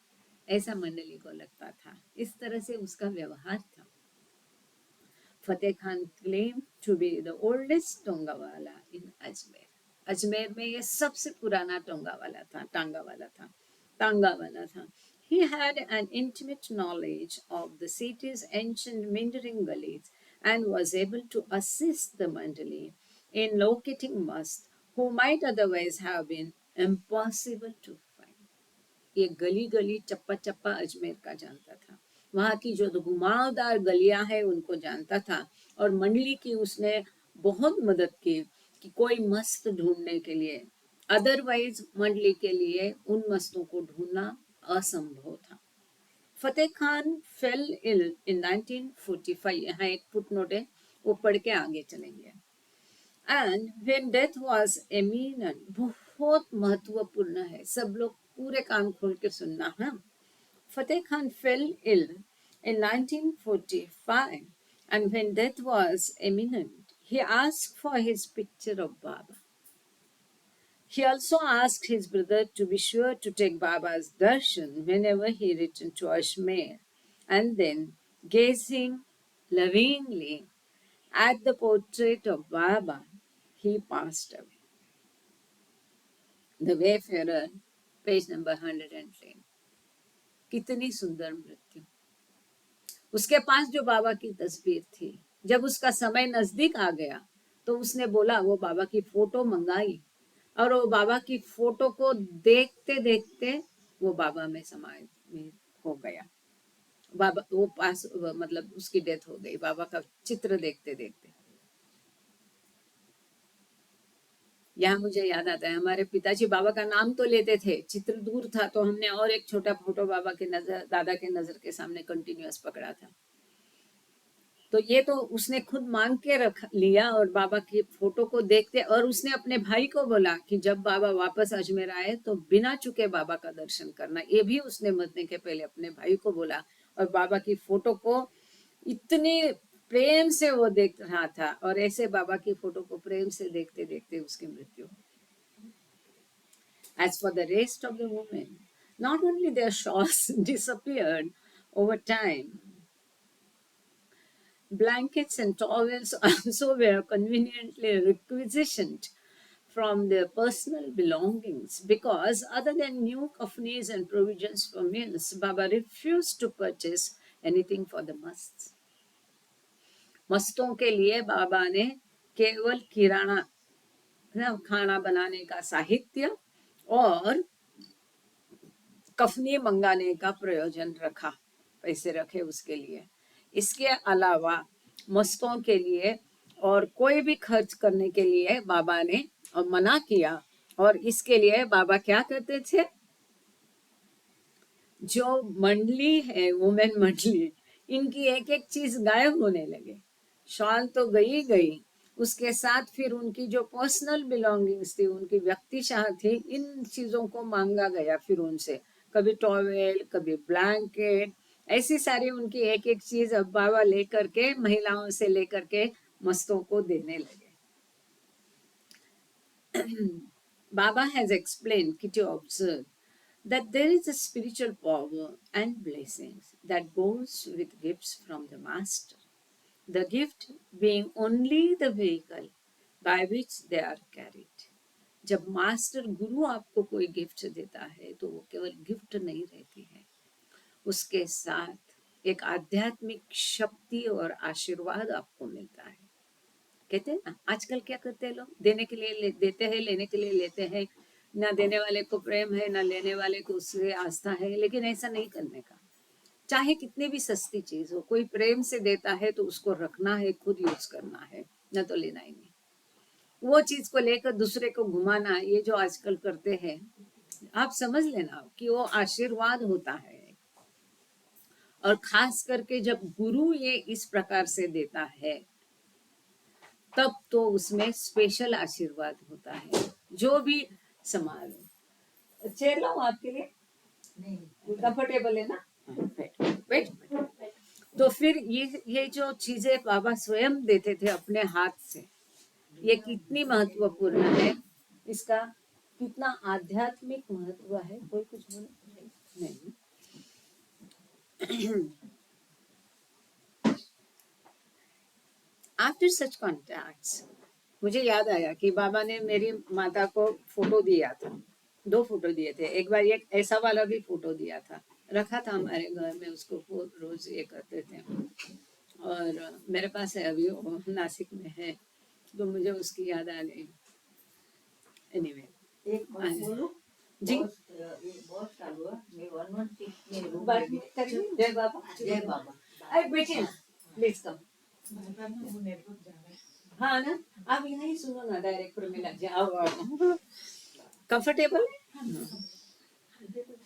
ऐसा मंडली को लगता था। इस तरह से उसका व्यवहार था। Fateh Khan claim to be the oldest tonga wala in Ajmer. Ajmer में ये सबसे पुराना टोंगा वाला था, टांगा वाला था। He had an intimate knowledge of the city's ancient meandering gullies and was able to assist the Mandali in locating must who might otherwise have been impossible to find. ये गली गली चप्पा चप्पा अजमेर का जानता था, वहाँ की जो घुमावदार गलियां हैं उनको जानता था, और मंडली की उसने बहुत मदद की कि कोई मस्त ढूंढने के लिए, अदरवाइज मंडली के लिए उन मस्तों को ढूंढना असंभव था। फतेह खान फेल इल इन 1945, यहाँ एक फुटनोट है, वो पढ़ के आगे चलेंगे। And when death was imminent, बहुत महत्वपूर्ण है, सब लोग पूरे कान खोल के सुनना है। Fateh Khan fell ill in 1945, and when death was imminent, he asked for his picture of Baba. He also asked his brother to be sure to take Baba's darshan whenever he returned to Ajmer, and then, gazing lovingly at the portrait of Baba, he passed away. The Wayfarer, page number 110. कितनी सुंदर मृत्यु। उसके पास जो बाबा की तस्वीर थी, जब उसका समय नजदीक आ गया तो उसने बोला, वो बाबा की फोटो मंगाई, और वो बाबा की फोटो को देखते देखते वो बाबा में समाहित हो गया। बाबा वो पास, मतलब उसकी डेथ हो गई बाबा का चित्र देखते देखते। यहाँ मुझे याद आता है, हमारे पिताजी बाबा का नाम तो लेते थे, चित्र दूर था, तो हमने और एक छोटा फोटो बाबा के नजर, दादा के नजर के सामने कंटिन्यूअस पकड़ा था। तो ये तो उसने खुद मांग के रख लिया, और बाबा की फोटो को देखते, और उसने अपने भाई को बोला कि जब बाबा वापस अजमेर आए तो बिना चुके बाबा का दर्शन करना, ये भी उसने मरने के पहले अपने भाई को बोला। और बाबा की फोटो को इतने प्रेम से वो देख रहा था, और ऐसे बाबा की फोटो को प्रेम से देखते देखते उसकी मृत्यु। As for the rest of the women, not only their shawls disappeared over time, blankets and towels also were conveniently requisitioned from their personal belongings, because other than new kafnis and provisions for meals, Baba refused to purchase anything for the musts. मस्तों के लिए बाबा ने केवल किराना, खाना बनाने का साहित्य और कफनी मंगाने का प्रयोजन रखा, पैसे रखे उसके लिए। इसके अलावा मस्तों के लिए और कोई भी खर्च करने के लिए बाबा ने मना किया, और इसके लिए बाबा क्या करते थे, जो मंडली है, वुमेन मंडली, इनकी एक एक चीज गायब होने लगे। शॉल तो गई गई, उसके साथ फिर उनकी जो पर्सनल बिलोंगिंग्स थी, उनकी व्यक्तिशाह थी, इन चीजों को मांगा गया फिर उनसे, कभी टॉवेल, कभी ब्लैंकेट, ऐसी सारी उनकी एक एक चीज अब बाबा लेकर के, महिलाओं से लेकर के मस्तों को देने लगे। Baba has explained, Kitty observed, that there is a spiritual power and blessings that goes with gifts from the master, the gift being only the vehicle by which they are carried. जब master गुरु आपको कोई gift देता है तो वो केवल gift नहीं रहती है, उसके साथ एक आध्यात्मिक शक्ति और आशीर्वाद आपको मिलता है। कहते हैं ना, आजकल क्या करते हैं लोग, देने के लिए देते हैं, लेने के लिए लेते हैं, ना देने वाले को प्रेम है, ना लेने वाले को उससे आस्था है, लेकिन ऐसा नहीं करने का। चाहे कितनी भी सस्ती चीज हो, कोई प्रेम से देता है तो उसको रखना है, खुद यूज करना है, न तो लेना ही नहीं। वो चीज को लेकर दूसरे को घुमाना, ये जो आजकल करते हैं, आप समझ लेना कि वो आशीर्वाद होता है। और खास करके जब गुरु ये इस प्रकार से देता है, तब तो उसमें स्पेशल आशीर्वाद होता है। जो भी समारोह, चेयर लाऊं आपके लिए? कंफर्टेबल है ना? बैठ बैठ बैठ। तो फिर ये जो चीजें बाबा स्वयं देते थे अपने हाथ से, ये कितनी महत्वपूर्ण है, इसका कितना आध्यात्मिक महत्व है। कोई कुछ बोले? नहीं। आफ्टर सच कॉन्टैक्ट्स, मुझे याद आया कि बाबा ने मेरी माता को फोटो दिया था, 2 फोटो दिए थे। एक बार एक ऐसा वाला भी फोटो दिया था, रखा था हमारे घर में, उसको वो रोज ये करते थे। और मेरे पास है अभी, वो नासिक में है, तो मुझे उसकी याद आ गई। एनीवे, एक बात बोलूं? जी बहुत चालू है। मैं 116 में रूम बात में करिए। जय बाबा। जय बाबा। अरे बेटे ना, प्लीज कम। हाँ ना, आप यहीं सुनो ना, डायरेक्टर में लग जाओ। कंफर्टेबल है?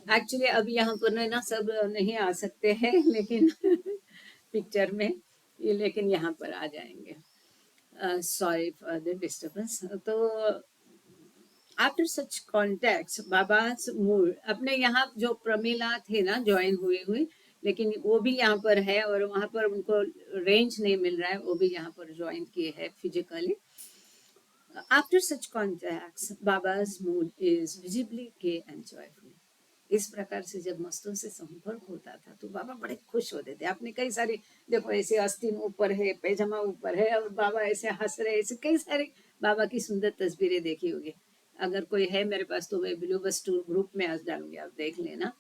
एक्चुअली अभी यहाँ पर ना सब नहीं आ सकते हैं, लेकिन पिक्चर में ये, लेकिन यहाँ पर आ जाएंगे। Sorry for the disturbance. तो after such contacts, Baba's mood, अपने यहाँ जो प्रमिला थे ना ज्वाइन हुए हुए, लेकिन वो भी यहाँ पर है, और वहाँ पर उनको रेंज नहीं मिल रहा है, वो भी यहाँ पर ज्वाइन किए हैं physically. After such contacts, Baba's mood is visibly gay and joyful. इस प्रकार से जब मस्तों से संपर्क होता था तो बाबा बड़े खुश होते थे। आपने कई सारे देखो, ऐसे आस्तीन ऊपर है, पैजामा ऊपर है, और बाबा ऐसे हंस रहे, ऐसे कई सारे बाबा की सुंदर तस्वीरें देखी होगी। अगर कोई है मेरे पास तो मैं ब्लू बस टूर ग्रुप में आज डालूंगी, आप देख लेना।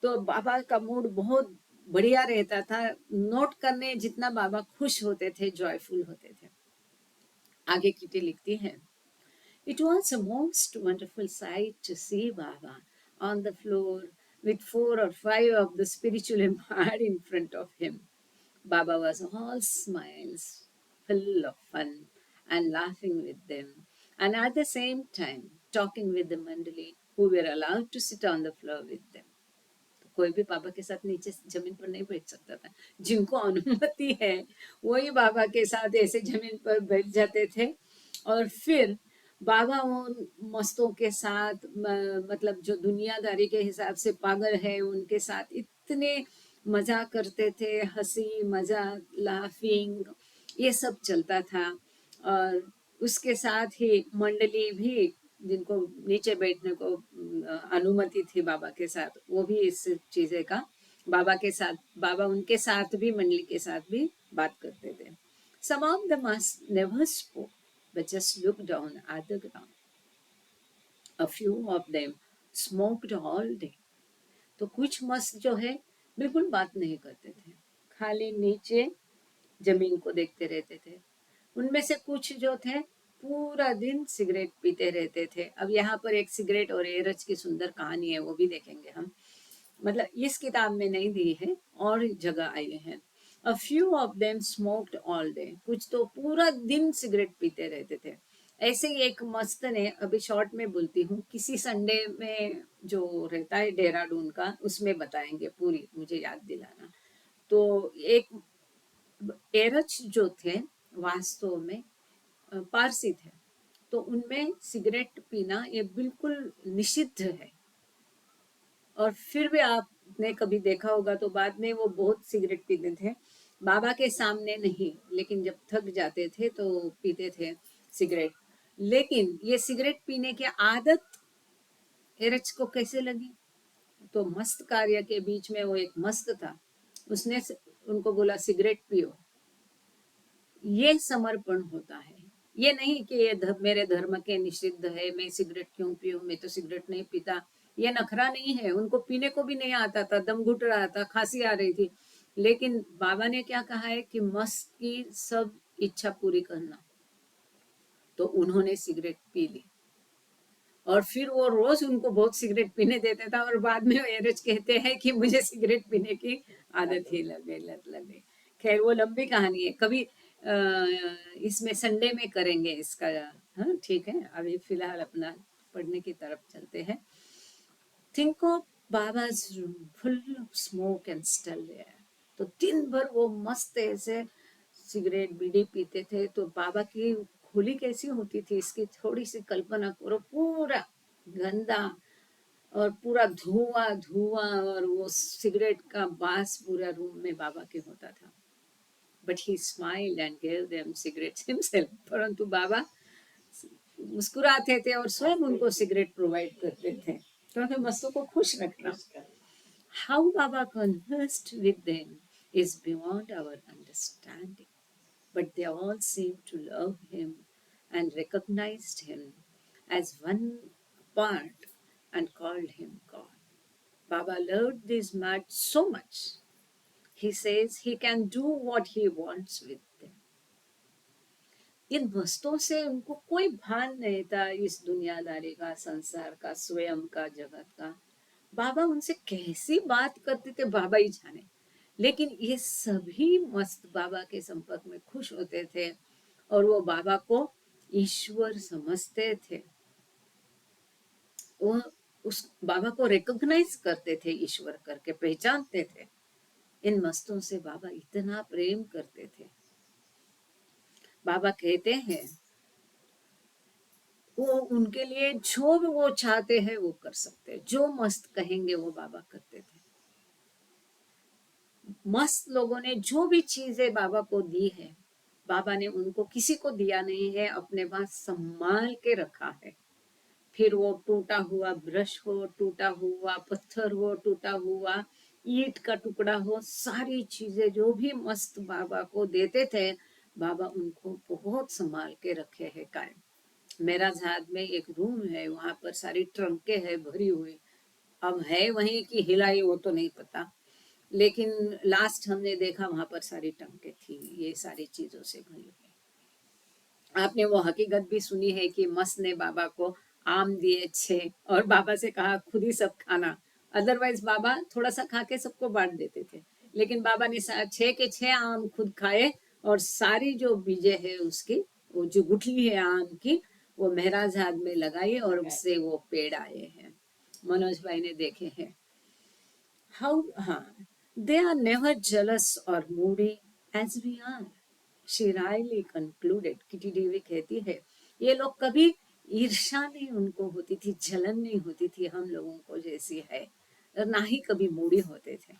तो बाबा का मूड बहुत बढ़िया रहता था। नोट करने जितना बाबा खुश होते थे, जॉयफुल होते थे। आगे किटी लिखती है, It was a most wonderful sight to see Baba on the floor with 4 or 5 of the spiritual empire in front of him. Baba was all smiles, full of fun, and laughing with them, and at the same time talking with the mandali who were allowed to sit on the floor with them. तो कोई भी बाबा के साथ नीचे जमीन पर नहीं बैठ सकता था। जिनको अनुमति है वही बाबा के साथ ऐसे जमीन पर बैठ जाते थे। और फिर बाबा उन मस्तों के साथ, मतलब जो दुनियादारी के हिसाब से पागल है, उनके साथ इतने मजा करते थे, हंसी मजाक, लाफिंग, ये सब चलता था। और उसके साथ ही मंडली भी, जिनको नीचे बैठने को अनुमति थी बाबा के साथ, वो भी इस चीजें का बाबा के साथ, बाबा उनके साथ भी, मंडली के साथ भी बात करते थे। Some of them never spoke, but just looked down at the ground. A few of them smoked all day. तो कुछ मस्त जो है बिल्कुल बात नहीं करते थे, खाली नीचे जमीन को देखते रहते थे। उनमें से कुछ जो थे पूरा दिन सिगरेट पीते रहते थे। अब यहाँ पर एक सिगरेट और एरज की सुंदर कहानी है, वो भी देखेंगे हम। मतलब इस किताब में नहीं दी है, और जगह आई है। A few of them smoked all day, कुछ तो पूरा दिन सिगरेट पीते रहते थे। ऐसे ही एक मस्त ने, अभी शॉर्ट में बोलती हूँ, किसी संडे में जो रहता है देहरादून का, उसमें बताएंगे पूरी, मुझे याद दिलाना। तो एक एरच जो थे वास्तव में पारसी थे, तो उनमें सिगरेट पीना ये बिल्कुल निषिद्ध है। और फिर भी आपने कभी देखा होगा तो बाद में वो बहुत सिगरेट पीते थे, बाबा के सामने नहीं, लेकिन जब थक जाते थे तो पीते थे सिगरेट। लेकिन ये सिगरेट पीने की आदत एरच को कैसे लगी? तो मस्त कार्य के बीच में वो एक मस्त था, उसने उनको बोला सिगरेट पियो। ये समर्पण होता है। ये नहीं कि ये मेरे धर्म के निषिद्ध है, मैं सिगरेट क्यों पीऊं, मैं तो सिगरेट नहीं पीता। ये नखरा नहीं है, उनको पीने को भी नहीं आता था, दम घुट रहा था, खांसी आ रही थी। लेकिन बाबा ने क्या कहा है कि मस्त की सब इच्छा पूरी करना, तो उन्होंने सिगरेट पी ली। और फिर वो रोज उनको बहुत सिगरेट पीने देता था और बाद में एरज कहते हैं कि मुझे सिगरेट पीने की आदत ही लग गई, लत लग गई। खैर वो लंबी कहानी है, कभी इसमें संडे में करेंगे इसका। हाँ ठीक है, अभी फिलहाल अपना पढ़ने की तरफ चलते हैं। Think of Baba's room full of smoke and still air। तो दिन भर वो मस्त ऐसे सिगरेट बीड़ी पीते थे। तो बाबा की खोली कैसी होती थी इसकी थोड़ी सी कल्पना करो, पूरा गंदा और पूरा धुआं धुआं, और वो सिगरेट का बास पूरा रूम में बाबा के होता था। But he smiled and gave them cigarettes himself. परंतु बाबा मुस्कुराते थे और स्वयं उनको सिगरेट प्रोवाइड करते थे, क्योंकि मस्तों को खुश रखना। How Baba conversed with them is beyond our understanding, but they all seemed to love him and recognized him as one part and called him God. Baba loved this mat so much. He says he can do what he wants with them. इन वस्तुओं से उनको कोई भान नहीं था, इस दुनियादारी का, संसार का, स्वयं का, जगत का। बाबा उनसे कैसी बात करते थे बाबा ही जाने, लेकिन ये सभी मस्त बाबा के संपर्क में खुश होते थे और वो बाबा को ईश्वर समझते थे। वो उस बाबा को रिकॉग्नाइज करते थे, ईश्वर करके पहचानते थे। इन मस्तों से बाबा इतना प्रेम करते थे। बाबा कहते हैं वो उनके लिए जो भी वो चाहते हैं वो कर सकते हैं, जो मस्त कहेंगे वो बाबा करते थे। मस्त लोगों ने जो भी चीजें बाबा को दी है, बाबा ने उनको किसी को दिया नहीं है, अपने पास संभाल के रखा है। फिर वो टूटा हुआ ब्रश हो, टूटा हुआ पत्थर हो, टूटा हुआ ईंट का टुकड़ा हो, सारी चीजें जो भी मस्त बाबा को देते थे, बाबा उनको बहुत संभाल के रखे है कायम। मेरा झाद में एक रूम है, वहां पर सारी ट्रंके है भरी हुई। अब है वहीं की हिलाई वो तो नहीं पता, लेकिन लास्ट हमने देखा वहां पर सारी टंके थी, ये सारी चीजों से भरी हुई। आपने वो हकीकत भी सुनी है कि मस्त ने बाबा को आम दिए 6 और बाबा से कहा खुद ही सब खाना। अदरवाइज बाबा थोड़ा सा खा के सबको बांट देते थे, लेकिन बाबा ने 6 के 6 आम खुद खाए और सारी जो बीजे है उसकी, वो जो गुठली है आम की, वो महराज हाथ में लगाई और उससे वो पेड़ आए हैं। मनोज भाई ने देखे हैं। How, हाँ, they are never jealous or moody as we are. She wryly concluded, Kitty Devi कहती है, ये लोग कभी ईर्ष्या नहीं उनको होती थी, जलन नहीं होती थी हम लोगों को जैसी है, और ना ही कभी मूडी होते थे।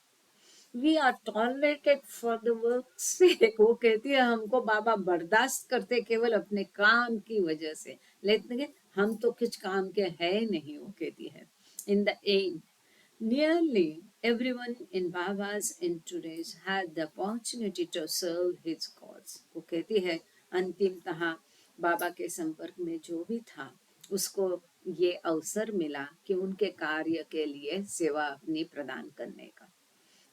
We are tolerated for the work से, वो कहती है हमको बाबा बर्दाश्त करते केवल अपने काम की वजह से, लेकिन हम तो कुछ काम के है नहीं, वो कहती है। In the end nearly everyone in Baba's entourage had the opportunity to serve his cause। वो कहती है अंतिमतः बाबा के संपर्क में जो भी था उसको ये अवसर मिला कि उनके कार्य के लिए सेवा अपनी प्रदान करने का।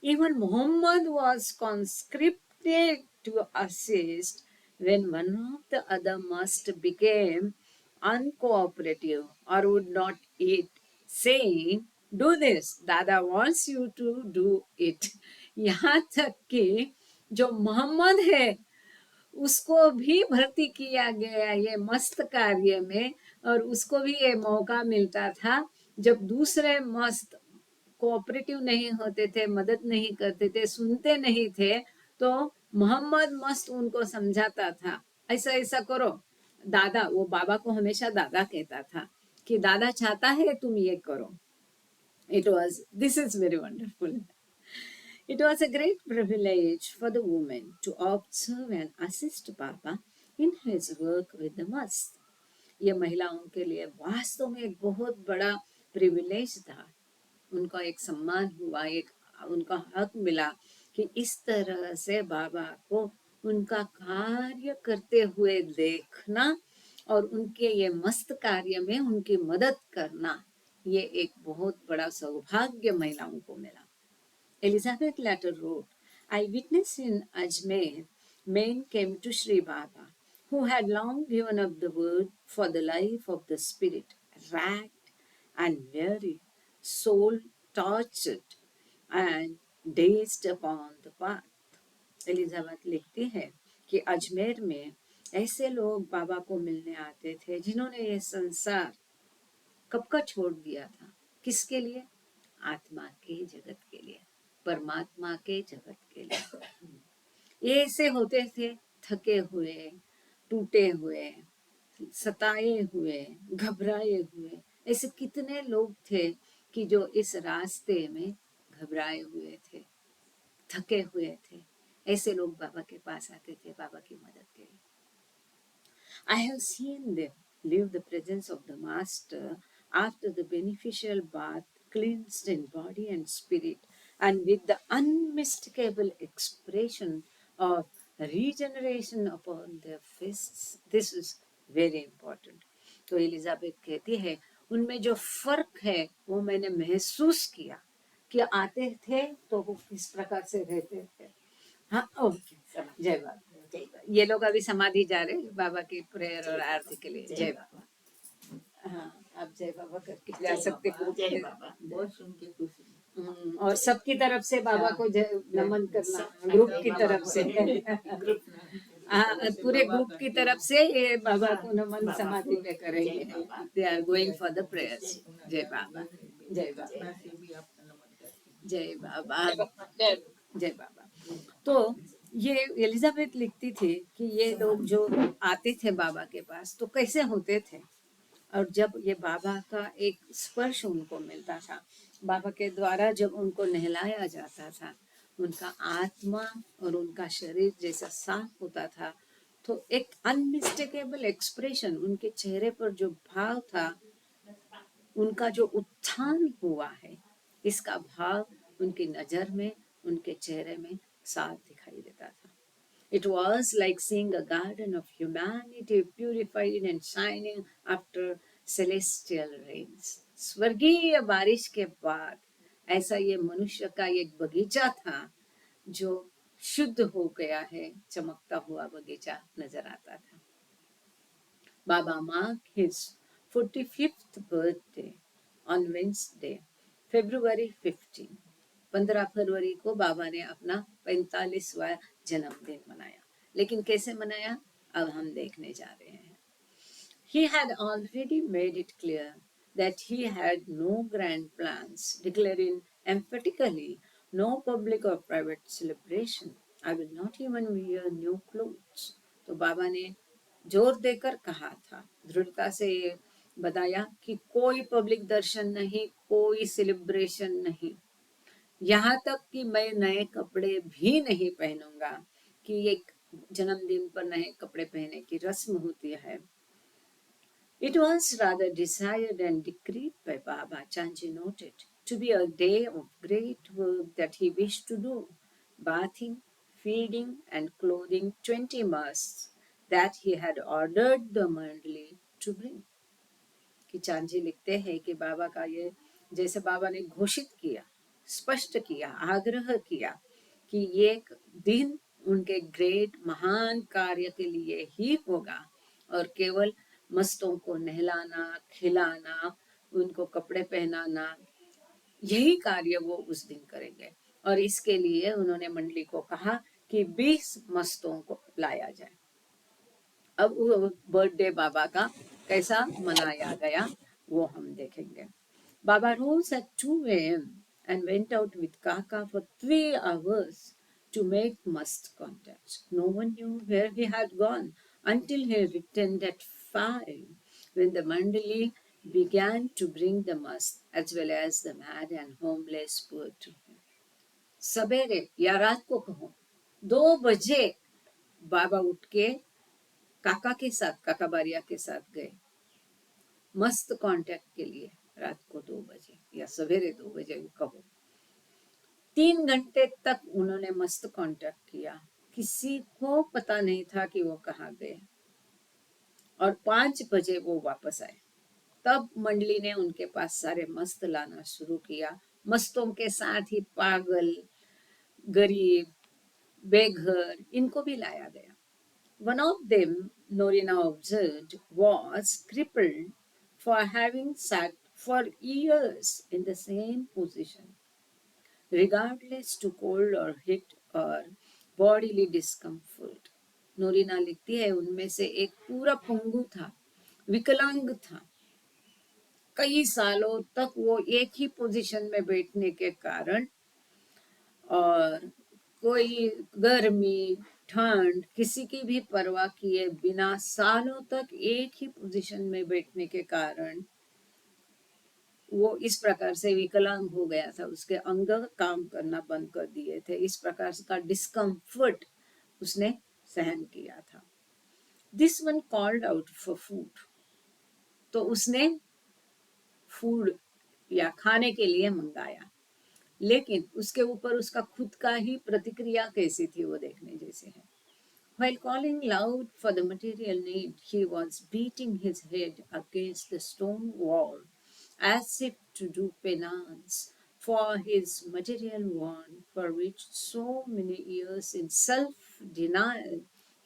Even Muhammad was conscripted to assist when one of the other must became uncooperative or would not eat, saying, "Do this, Dada wants you to do it." यहाँ तक कि जो मोहम्मद है उसको भी भर्ती किया गया ये मस्त कार्य में, और उसको भी ये मौका मिलता था जब दूसरे मस्त कोऑपरेटिव नहीं होते थे, मदद नहीं करते थे, सुनते नहीं थे, तो मोहम्मद मस्त उनको समझाता था ऐसा ऐसा करो। दादा, वो बाबा को हमेशा दादा कहता था कि दादा चाहता है तुम ये करो। This is very wonderful. It was a great privilege for the woman to observe and assist Baba in his work with the must। ये महिलाओं के लिए वास्तव में एक बहुत बड़ा प्रिविलेज था। उनका एक सम्मान हुआ, एक उनका हक मिला कि इस तरह से बाबा को उनका कार्य करते हुए देखना और उनके ये मस्त कार्य में उनकी मदद करना, ये एक बहुत बड़ा सौभाग्य महिलाओं को मिला। Elizabeth later wrote, I witnessed in Ajmer, men came to Sri Baba, who had long given up the word for the life of the spirit, racked and weary, soul tortured and dazed upon the path. Elizabeth लिखती है कि अजमेर में ऐसे लोग बाबा को मिलने आते थे जिन्होंने ये संसार कब का छोड़ दिया था। किसके लिए? आत्मा के जगत के लिए, परमात्मा के जगत के लिए। ये ऐसे होते थे, थके हुए, टूटे हुए, सताए हुए, घबराए हुए। ऐसे कितने लोग थे कि जो इस रास्ते में घबराए हुए थे, थके हुए थे। ऐसे लोग बाबा के पास आते थे बाबा की मदद के लिए। I have seen them leave the presence of the Master after the beneficial bath, cleansed in body and spirit, and with the unmistakable expression of regeneration upon their faces. This is very important. तो Elizabeth कहती है उनमें जो फर्क है वो मैंने महसूस किया कि आते थे तो वो किस प्रकार से रहते थे। हाँ, ओके, जय बाबा। जय बाबा। ये लोग अभी समाधि जा रहे हैं बाबा की प्रेयर और आरती के लिए। जय बाबा। हाँ, आप जय बाबा करके जा सकते ग्रुप जय में। बाबा। बहुत सुन के खुशी। और सबकी तरफ से बाबा को नमन करना, सब ग्रुप जय की बाबा तरफ से। ग्रुप हाँ, पूरे ग्रुप की तरफ से ये बाबा को नमन बाबा समाधि में करेंगे। जय Baba. They are going for the prayers. जय बाबा, जय बाबा, जय बाबा, जय बाबा। तो ये एलिजाबेथ लिखती थी कि ये लोग जो आते थे बाबा के पास तो कैसे होते थे, और जब ये बाबा का एक स्पर्श उनको मिलता था, बाबा के द्वारा जब उनको नहलाया जाता था, उनका आत्मा और उनका शरीर जैसा साफ होता था, तो एक अनमिस्टेकेबल एक्सप्रेशन उनके चेहरे पर जो भाव था, उनका जो उत्थान हुआ है, इसका भाव उनकी नजर में, उनके चेहरे में साफ दिखाई देता था। It was like seeing a garden of humanity purified and shining after celestial rains. स्वर्गीय बारिश के बाद ऐसा ये मनुष्य का एक बगीचा था जो शुद्ध हो गया है, चमकता हुआ बगीचा नजर आता था। Baba marked his 45th birthday on Wednesday, February 15. 15 फरवरी को बाबा ने अपना 45वां जन्मदिन मनाया। लेकिन कैसे मनाया, अब हम देखने जा रहे हैं। He had already made it clear that he had no grand plans, declaring emphatically no public or private celebration. I will not even wear new clothes. तो बाबा ने जोर देकर कहा था, दृढ़ता से ये बताया कि कोई पब्लिक दर्शन नहीं, कोई सेलिब्रेशन नहीं, यहाँ तक कि मैं नए कपड़े भी नहीं पहनूंगा, कि एक जन्मदिन पर नए कपड़े पहनने की रस्म होती है। It was rather desired and decreed by Baba, Chanji noted, to be a day of great work that he wished to do, bathing, feeding and clothing 20 masks that he had ordered the mandali to bring. कि चांजी लिखते हैं कि बाबा का ये, जैसे बाबा ने घोषित किया, स्पष्ट किया, आग्रह किया कि ये दिन उनके ग्रेट महान कार्य के लिए ही होगा, और केवल मस्तों को नहलाना, खिलाना, उनको कपड़े पहनाना, यही कार्य वो उस दिन करेंगे। और इसके लिए उन्होंने मंडली को कहा कि 20 मस्तों को लाया जाए। अब वो बर्थडे बाबा का कैसा मनाया गया वो हम देखेंगे। बाबा rose at 2 a.m. and went out with Kaka for 3 hours to make must contacts. No one knew where he had gone until he returned at 5, when the mandali began to bring the must as well as the mad and homeless poor to him. सवेरे या रात को कहो 2 बजे बाबा उठ के काका के साथ, काका बारिया के साथ गए मस्त कांटेक्ट के लिए, रात को 2 बजे या सवेरे 2 बजे कहो। 3 घंटे तक उन्होंने मस्त कांटेक्ट किया, किसी को पता नहीं था कि वो कहाँ गए, और 5 बजे वो वापस आए। तब मंडली ने उनके पास सारे मस्त लाना शुरू किया, मस्तों के साथ ही पागल, गरीब, बेघर, इनको भी लाया गया। One of them, Norina observed, was crippled for having sat for years in the same position, regardless to cold or heat or bodily discomfort. नोरीना लिखती है उनमें से एक पूरा पंगु था, विकलांग था। कई सालों तक वो एक ही पोजीशन में बैठने के कारण और कोई गर्मी ठंड किसी की भी परवाह किए बिना सालों तक एक ही पोजीशन में बैठने के कारण वो इस प्रकार से विकलांग हो गया था, उसके अंग काम करना बंद कर दिए थे। इस प्रकार का डिस्कम्फर्ट उसने सहन किया था। This one called out for food, तो उसने फूड या खाने के लिए मंगाया, लेकिन उसके ऊपर उसका खुद का ही प्रतिक्रिया कैसी थी वो देखने जैसे है। While calling loud for the material need, he was beating his head against the stone wall as if to do penance for his material want, for which so many years in self-denial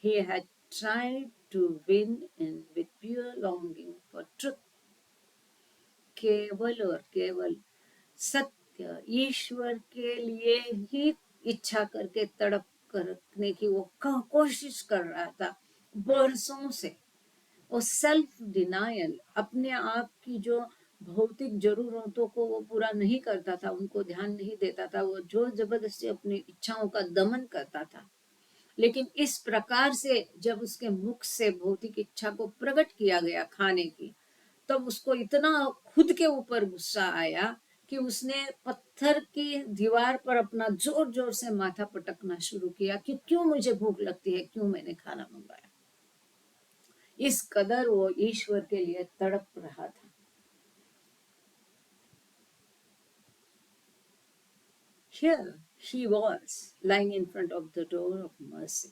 he had tried to win in with pure longing for truth. केवल और केवल सत्य ईश्वर के लिए ही इच्छा करके तड़प करने की वो कोशिश कर रहा था बरसों से। वो सेल्फ डिनायल, अपने आप की जो भौतिक जरूरतों को वो पूरा नहीं करता था, उनको ध्यान नहीं देता था, वो जो जबरदस्ती अपनी इच्छाओं का दमन करता था। लेकिन इस प्रकार से जब उसके मुख से भौतिक इच्छा को प्रकट किया गया खाने की, तब उसको इतना खुद के ऊपर गुस्सा आया कि उसने पत्थर की दीवार पर अपना जोर जोर से माथा पटकना शुरू किया कि क्यों मुझे भूख लगती है, क्यों मैंने खाना मंगाया। इस कदर वो ईश्वर के लिए तड़प रहा था। Here he was lying in front of the door of mercy.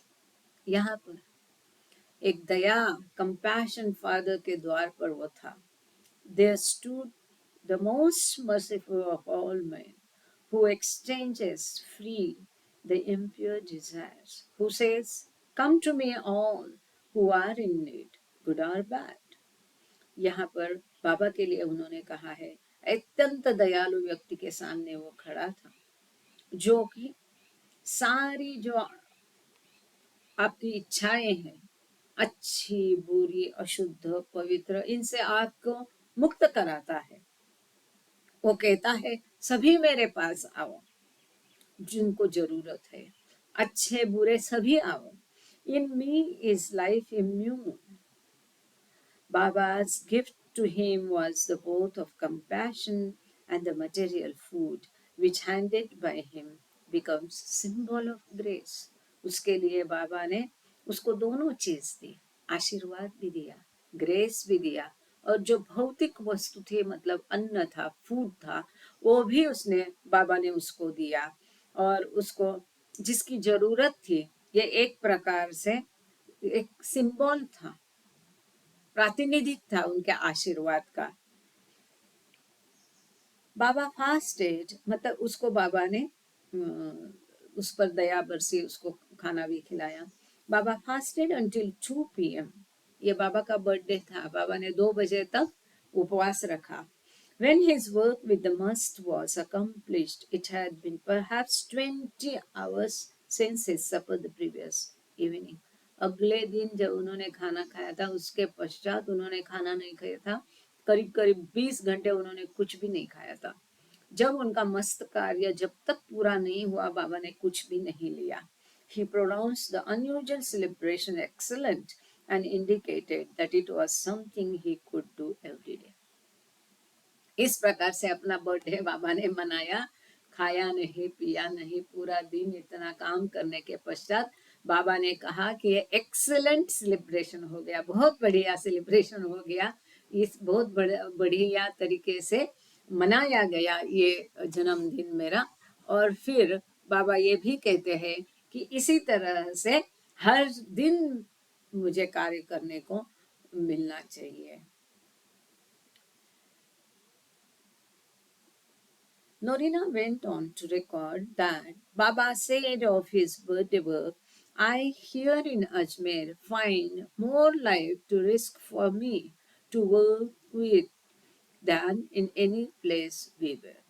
यहाँ पर एक दया कंपैशन फादर के द्वार पर वो था। There stood the most merciful of all men, who exchanges free the impure desires, who says, "Come to me all who are in need, good or bad." यहाँ पर बाबा के लिए उन्होंने कहा है, अत्यंत दयालु व्यक्ति के सामने वो खड़ा था, जो कि सारी जो आपकी इच्छाएं हैं, अच्छी बुरी अशुद्ध पवित्र, इनसे आपको मुक्त कराता है। वो कहता है सभी मेरे पास आओ जिनको जरूरत है, अच्छे बुरे सभी आओ। In me is life immune. Baba's gift to him was the both of compassion and the material food, which handed by him becomes symbol of grace. उसके लिए बाबा ने उसको दोनों चीज दी, आशीर्वाद भी दिया, ग्रेस भी दिया, और जो भौतिक वस्तु थे मतलब अन्न था, फूड था, वो भी उसने बाबा ने उसको दिया। और उसको जिसकी जरूरत थी, ये एक प्रकार से एक सिंबल था, प्रातिनिधिक था उनके आशीर्वाद का। बाबा फास्टेड, मतलब उसको बाबा ने उस पर दया बरसी, उसको खाना भी खिलाया। बाबा फास्टेड until 2 PM। ये बाबा का बर्थडे था, बाबा ने 2 बजे तक उपवास रखा। When his work with the must was accomplished, it had been perhaps 20 hours since his supper the previous evening। अगले दिन जब उन्होंने खाना खाया था, उसके पश्चात उन्होंने खाना नहीं खाया था, करीब करीब 20 घंटे उन्होंने कुछ भी नहीं खाया था। जब उनका मस्त कार्य जब तक पूरा नहीं हुआ, बाबा ने कुछ भी नहीं लिया। He pronounced the unusual celebration excellent and indicated that it was something he could do every day। इस प्रकार से अपना बर्थडे बाबा ने मनाया, खाया नहीं पिया नहीं, पूरा दिन इतना काम करने के पश्चात बाबा ने कहा कि ये एक्सेलेंट सेलिब्रेशन हो गया, बहुत बढ़िया सेलिब्रेशन हो गया, इस बहुत बढ़िया तरीके से मनाया गया ये जन्मदिन मेरा। और फिर बाबा ये भी कहते हैं कि इसी तरह से हर दिन मुझे कार्य करने को मिलना चाहिए। Norina went on to record that Baba said of his birthday work, "I here in Ajmer find more life to risk for me to work with than in any place we were.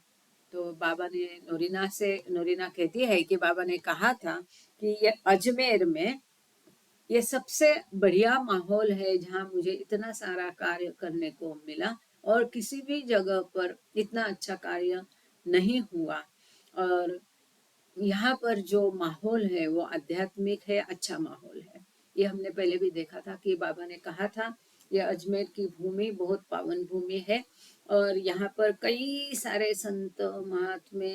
तो बाबा ने नूरीना कहती है कि बाबा ने कहा था कि ये अजमेर में ये सबसे बढ़िया माहौल है जहाँ मुझे इतना सारा कार्य करने को मिला और किसी भी जगह पर इतना अच्छा कार्य नहीं हुआ। और यहाँ पर जो माहौल है वो आध्यात्मिक है, अच्छा माहौल है। ये हमने पहले भी देखा था कि बाबा ने कहा था ये अजमेर की भूमि बहुत पावन भूमि है और यहाँ पर कई सारे संत महात्मे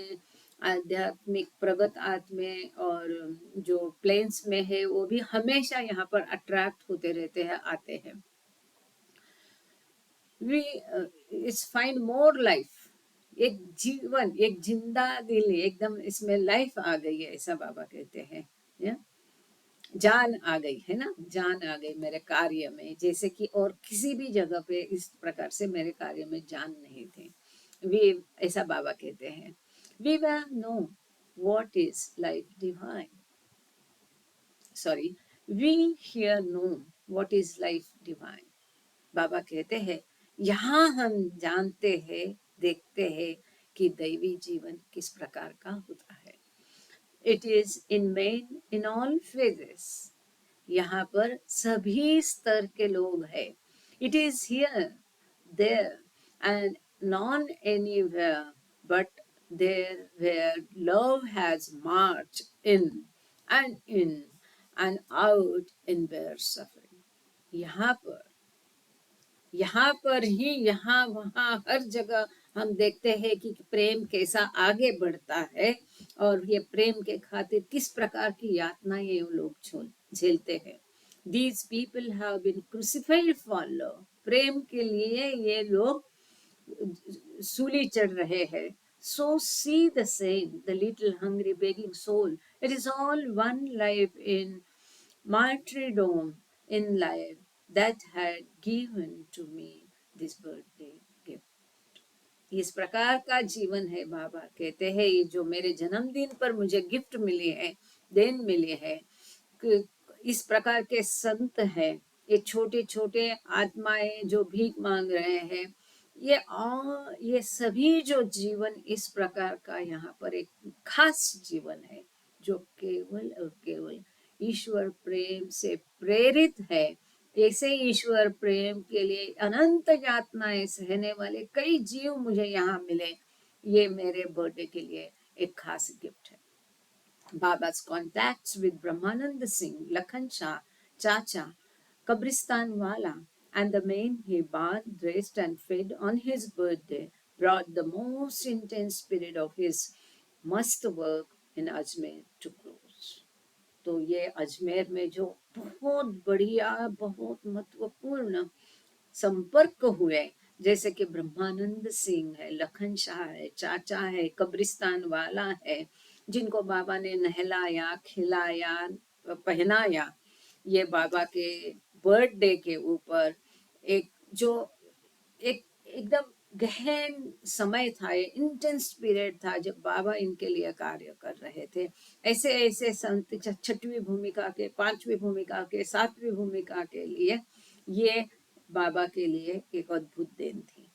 आध्यात्मिक प्रगत आत्मे और जो प्लेन्स में है वो भी हमेशा यहाँ पर अट्रैक्ट होते रहते हैं, आते हैं। We it's find more life, एक जीवन, एक जिंदा दिल, एकदम इसमें लाइफ आ गई है, ऐसा बाबा कहते हैं। या जान आ गई है ना, जान आ गई मेरे कार्य में, जैसे कि और किसी भी जगह पे इस प्रकार से मेरे कार्य में जान नहीं थी। वी ऐसा बाबा कहते हैं, we were know what is life divine, sorry, we here know what is life divine. Baba कहते हैं यहाँ हम जानते हैं, देखते हैं कि दैवी जीवन किस प्रकार का होता है। It is in men in all phases, यहाँ पर सभी स्तर के लोग हैं। It is here, there and none anywhere but there where love has march in and out in where suffering. यहाँ पर ही, यहाँ वहाँ हर जगह हम देखते हैं कि प्रेम कैसा आगे बढ़ता है और ये प्रेम के खातिर किस प्रकार की यातनाएं ये लोग झेलते हैं। These people have been crucified for love. प्रेम के लिए ये लोग सूली चढ़ रहे हैं। So see the saint, the little hungry begging soul. It is all one life in martyrdom in life that had given to me this birthday gift. इस प्रकार का जीवन है, बाबा कहते हैं ये जो मेरे जन्मदिन पर मुझे गिफ्ट मिली है, देन मिली है, इस प्रकार के संत हैं, ये छोटे छोटे आत्माएं जो भीख मांग रहे हैं, ये सभी जो जीवन इस प्रकार का यहाँ पर एक खास जीवन है जो केवल और केवल ईश्वर प्रेम से प्रेरित है। ऐसे ईश्वर प्रेम के लिए अनंत यातनाएं सहने वाले कई जीव मुझे यहाँ मिले, ये मेरे बर्थडे के लिए एक खास गिफ्ट है। Baba's contacts with Brahmanand Singh, Lakhan Shah, Chacha, Kabristan Wala, and the men he bathed, dressed, and fed on his birthday brought the most intense spirit of his must work in Ajmer to close. तो ये अजमेर में जो बहुत बढ़िया, बहुत महत्वपूर्ण संपर्क हुए, जैसे कि ब्रह्मानंद सिंह है, लखन शाह है, चाचा है, कब्रिस्तान वाला है, जिनको बाबा ने नहलाया, खिलाया, पहनाया, ये बाबा के बर्थडे के ऊपर एक जो एक एकदम गहन समय था, ये इंटेंस पीरियड था जब बाबा इनके लिए कार्य कर रहे थे। ऐसे ऐसे संत छठवीं भूमिका के, पांचवी भूमिका के, सातवीं भूमिका के लिए ये बाबा के लिए एक अद्भुत दिन थी।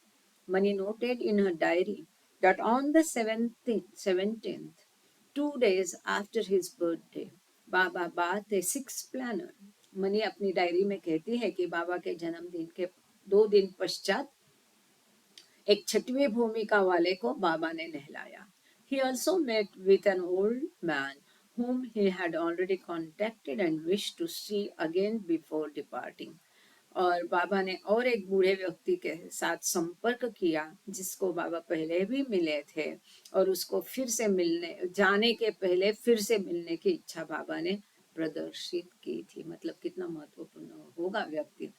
Mani noted in her diary that on the 17th, 2 days after his birthday, Baba bought a 6 planner. Money अपनी डायरी में कहती है कि बाबा के जन्मदिन के 2 दिन पश्चात एक छठवीं भूमिका वाले को बाबा ने नहलाया। He also met with an old man whom he had already contacted and wished to see again before departing. और बाबा ने और एक बूढ़े व्यक्ति के साथ संपर्क किया जिसको बाबा पहले भी मिले थे और उसको फिर से जाने के पहले फिर से मिलने की इच्छा बाबा ने प्रदर्शित की थी। मतलब कितना महत्वपूर्ण होगा व्यक्ति।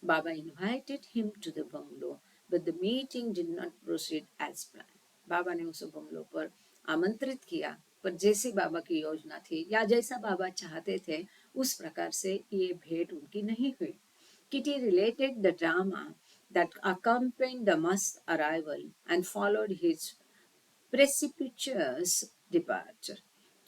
बाबा invited him to the bungalow, but the meeting did not proceed as planned. बाबा ने उस बंगलो पर आमंत्रित किया, पर जैसी बाबा की योजना थी या जैसा बाबा चाहते थे उस प्रकार से ये भेंट उनकी नहीं हुई। Kitty related the drama that accompanied the Must's arrival and followed his precipitous departure.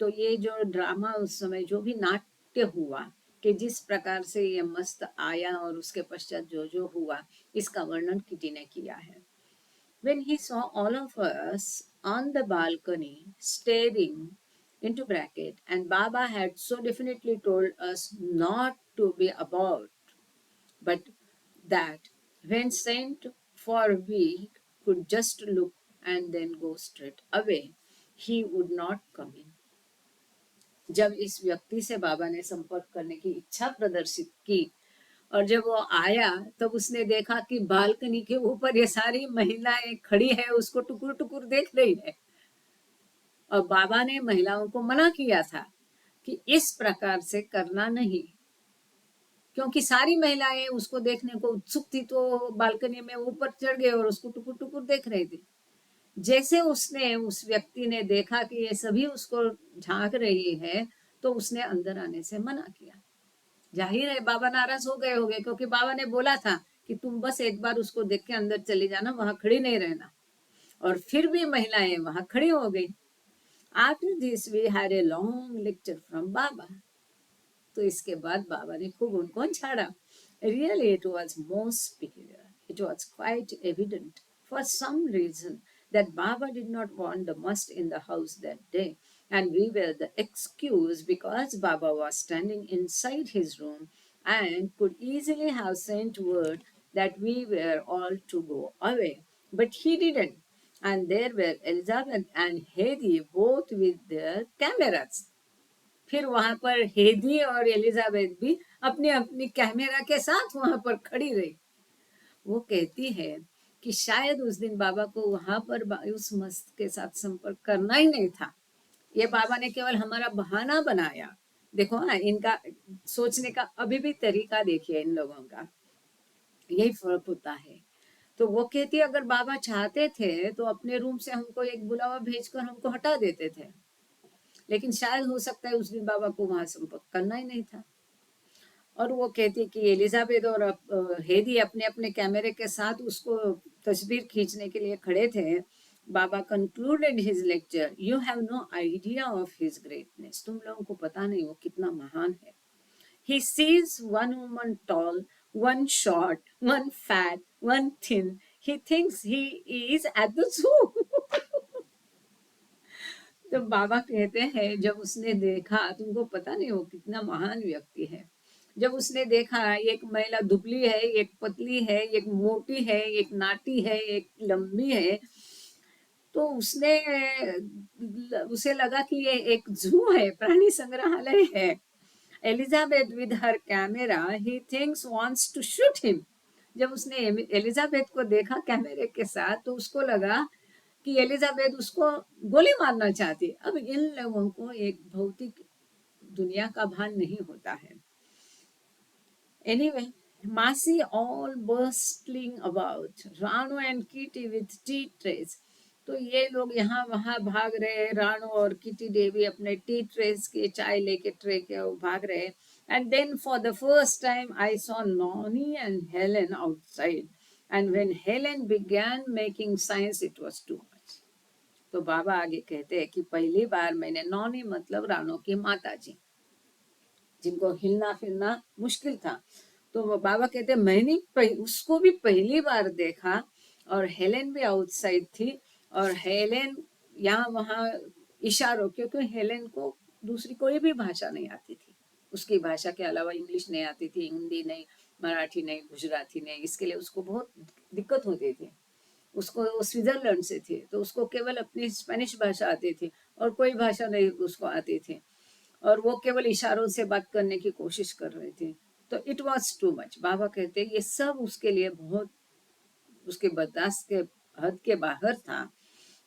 तो ये जो ड्रामा उस समय जो भी नाट्य हुआ कि जिस प्रकार से ये मस्त आया और उसके पश्चात जो जो हुआ, इसका वर्णन किटी ने किया है। When he saw all of us on the balcony staring into bracket, and Baba had so definitely told us not to be about, but that when sent for we could just look and then go straight away, he would not come in. जब इस व्यक्ति से बाबा ने संपर्क करने की इच्छा प्रदर्शित की और जब वो आया तब उसने देखा कि बालकनी के ऊपर ये सारी महिलाएं खड़ी है, उसको टुकुर टुकुर देख रही है। और बाबा ने महिलाओं को मना किया था कि इस प्रकार से करना नहीं, क्योंकि सारी महिलाएं उसको देखने को उत्सुक थी, तो बालकनी में ऊपर चढ़ गए और उसको टुकुर टुकुर देख रहे थे। जैसे उसने उस व्यक्ति ने देखा कि ये सभी उसको झांक रही है, तो उसने अंदर आने से मना किया। जाहिर है बाबा नाराज हो गए होंगे, क्योंकि बाबा ने बोला था कि तुम बस एक बार उसको देख के अंदर चली जाना, वहां खड़ी नहीं रहना। और फिर भी महिलाएं वहां खड़ी हो गई। After this we had a long lecture from Baba. तो इसके बाद बाबा ने खूब उनको झाड़ा। Really it was most peculiar. It was quite evident for some reason that Baba did not want the must in the house that day, and we were the excuse because Baba was standing inside his room and could easily have sent word that we were all to go away. But he didn't. And there were Elizabeth and Hedy both with their cameras. फिर वहां पर हेदी और Elizabeth भी अपने अपनी camera के साथ वहां पर खड़ी रही। वो कहती है कि शायद उस दिन बाबा को वहां पर उस मस्त के साथ संपर्क करना ही नहीं था। ये बाबा ने केवल हमारा बहाना बनाया। देखो ना, इनका सोचने का अभी भी तरीका देखिए इन लोगों का, यही फर्क होता है। तो वो कहती है अगर बाबा चाहते थे तो अपने रूम से हमको एक बुलावा भेजकर हमको हटा देते थे, लेकिन शायद हो सकता है उस दिन बाबा को वहां संपर्क करना ही नहीं था। और वो कहती है कि एलिजाबेथ और हेदी अपने अपने कैमरे के साथ उसको तस्वीर खींचने के लिए खड़े थे। Baba concluded his lecture, you have no idea of his greatness. तुम लोगों को पता नहीं वो कितना महान है। He sees one woman tall, one short, one fat, one thin. He thinks he is at the zoo. तो बाबा कहते हैं जब उसने देखा, तुमको पता नहीं वो कितना महान व्यक्ति है। जब उसने देखा एक महिला दुबली है, एक पतली है, एक मोटी है, एक नाटी है, एक लंबी है, तो उसे लगा कि ये एक जू है, प्राणी संग्रहालय है। Elizabeth with her camera, he thinks wants to shoot him. जब उसने एलिजाबेथ को देखा कैमरे के साथ, तो उसको लगा कि एलिजाबेथ उसको गोली मारना चाहती। अब इन लोगों को एक भौतिक दुनिया का भान नहीं होता है। Anyway, Masi all bustling about, Rano and Kitty with tea trays. तो ये लोग यहाँ वहाँ भाग रहे, रानो और किटी देवी अपने टी ट्रेस के चाय लेके ट्रे के भाग रहे। And then for the first time I saw Noni and Helen outside, and when Helen began making signs it was too much. तो बाबा आगे कहते हैं कि पहली बार मैंने नौनी मतलब रानो की माता जी, जिनको हिलना फिरना मुश्किल था, तो वो बाबा कहते मैंने उसको भी पहली बार देखा, और हेलेन भी आउटसाइड थी, और हेलेन यहाँ वहाँ इशारों, क्योंकि हेलेन को दूसरी कोई भी भाषा नहीं आती थी, उसकी भाषा के अलावा इंग्लिश नहीं आती थी, हिंदी नहीं, मराठी नहीं, गुजराती नहीं, इसके लिए उसको बहुत दिक्कत होती थी। उसको स्विट्जरलैंड से थी, तो उसको केवल अपनी स्पेनिश भाषा आती थी और कोई भाषा नहीं उसको आती थी, और वो केवल इशारों से बात करने की कोशिश कर रही थी। तो इट वॉज टू मच। बाबा कहते ये सब उसके लिए बहुत, उसके बर्दाश्त के हद के बाहर था।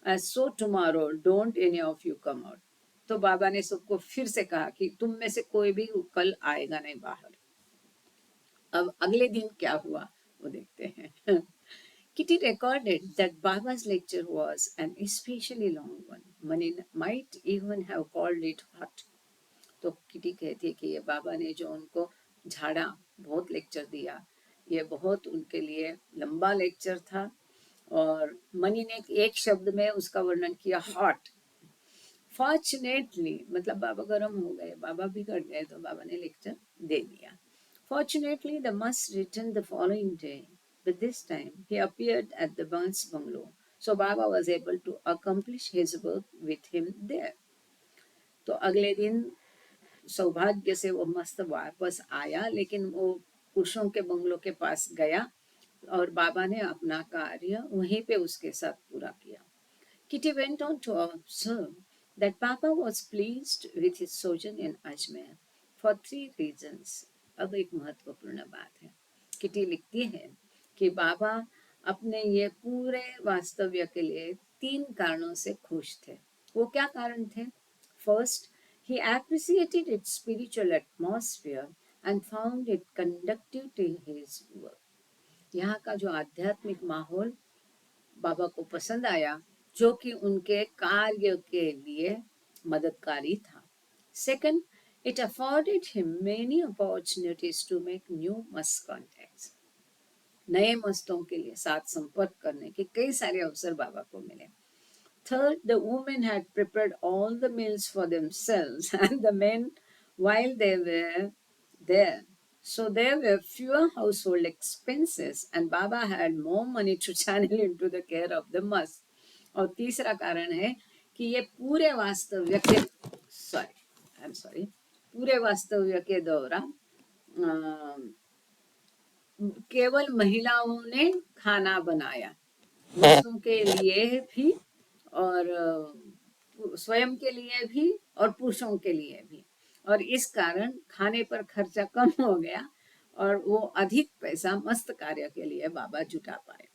So tomorrow don't any of you come out. तो बाबा ने सबको फिर से कहा कि तुम में से कोई भी कल आएगा नहीं बाहर। अब अगले दिन क्या हुआ वो देखते हैं। Kitty recorded that Baba's lecture was an especially long one. Many might even have called it hot. तो किटी कहती है कि ये बाबा ने जो उनको झाड़ा, बहुत लेक्चर दिया, ये बहुत उनके लिए लंबा लेक्चर था, और मनी ने एक शब्द में उसका वर्णन किया, हॉट। फॉर्चुनेटली मतलब बाबा गर्म हो गए, बाबा बिगड़ गए, तो बाबा ने लेक्चर दे दिया। Fortunately, the must returned the following day, but this time he appeared at the Burns bungalow So Baba was able to accomplish his work with him there. तो अगले दिन सौभाग्य से वो मस्त वापस आया, लेकिन वो पुरुषों के बंगलों के पास गया और बाबा ने अपना कार्य वहीं पे उसके साथ पूरा किया. Kitty went on to observe that Papa was pleased with his sojourn in Ajmer for 3 reasons. अब एक महत्वपूर्ण बात है. किटी लिखती है कि बाबा अपने ये पूरे वास्तव्य के लिए 3 कारणों से खुश थे. वो क्या कारण थे? First, he appreciated its spiritual atmosphere and found it conducive to his work. यहाँ का जो आध्यात्मिक माहौल बाबा को पसंद आया, जो कि उनके कार्य के लिए मददगारी था. Second, it afforded him many opportunities to make new must contacts. नए मस्तों के लिए साथ संपर्क करने के कई सारे अवसर बाबा को मिले. Third, the women had prepared all the meals for themselves and the men while they were there. So there were fewer household expenses and Baba had more money to channel into the care of the must. और तीसरा कारण है कि ये पूरे वास्तव्य के पूरे वास्तव्य के दौरान केवल महिलाओं ने खाना बनाया, पुरुषों के लिए भी और स्वयं के लिए भी और पुरुषों के लिए भी. और इस कारण खाने पर खर्चा कम हो गया और वो अधिक पैसा मस्त कार्य के लिए बाबा जुटा पाए.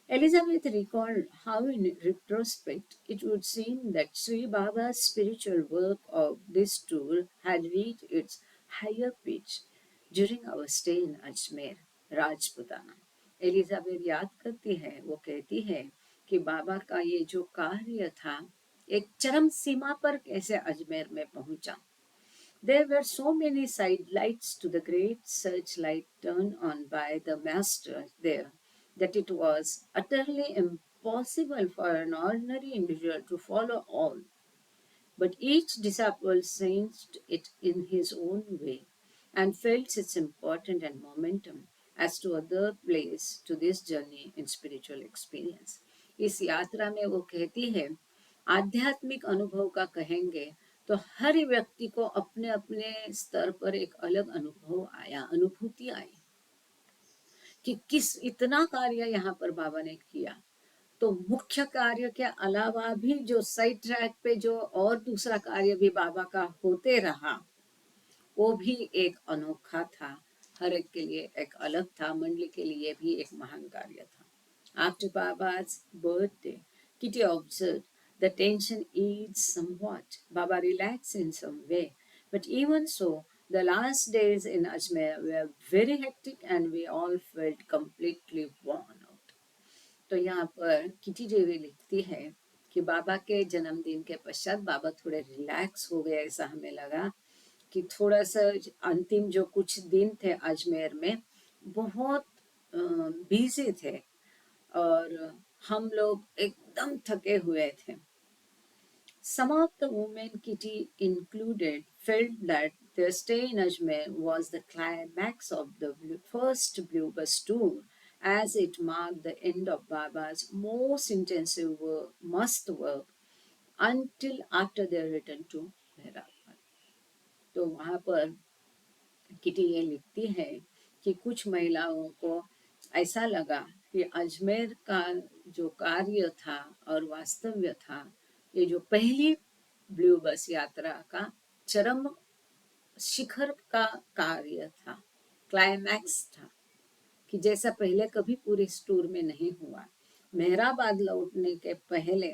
Elizabeth recalled how in retrospect it would seem that Sri Baba's spiritual work of this tour had reached its higher pitch during our stay in Ajmer, Rajputana. Elizabeth याद करती है, वो कहती है कि बाबा का ये जो कार्य था एक चरम सीमा पर कैसे अजमेर में पहुंचा. There were so many side lights to the great searchlight turned on by the master there that it was utterly impossible for an ordinary individual to follow all. But each disciple sensed it in his own way and felt its importance and momentum as to other place to this journey in spiritual experience. इस यात्रा में वो कहती है, आध्यात्मिक अनुभव का कहेंगे तो हर व्यक्ति को अपने अपने स्तर पर एक अलग अनुभव आया, अनुभूति आई कि किस इतना कार्य यहाँ पर बाबा ने किया. तो मुख्य कार्य के अलावा भी जो साइड ट्रैक पे जो और दूसरा कार्य भी बाबा का होते रहा, वो भी एक अनोखा था, हर एक के लिए एक अलग था, मंडली के लिए भी एक महान कार्य था. After Baba's birthday, Kitty observed the tension eased somewhat. Baba relaxed in some way, but even so, the last days in Ajmer were very hectic and we all felt completely worn out. तो यहाँ पर kitty देवी लिखती है कि बाबा के जन्मदिन के पश्चात बाबा थोड़े रिलैक्स हो गए, ऐसा हमें लगा कि थोड़ा सा अंतिम जो कुछ दिन थे अजमेर में बहुत बिजी थे और हम लोग एकदम थके हुए थे. Some of the women Kitty included felt that their stay in Ajmer was the climax of the first Blue Bus tour, as it marked the end of Baba's most intensive work, must work until after their return to Hyderabad. तो वहाँ पर kitty ये लिखती है कि कुछ महिलाओं को ऐसा लगा कि अजमेर का जो कार्य था और वास्तव्य था, ये जो पहली ब्लू बस यात्रा का चरम शिखर का कार्य था, क्लाइमैक्स था, कि जैसा पहले कभी पूरे इस टूर में नहीं हुआ. मेहराबाद लौटने के पहले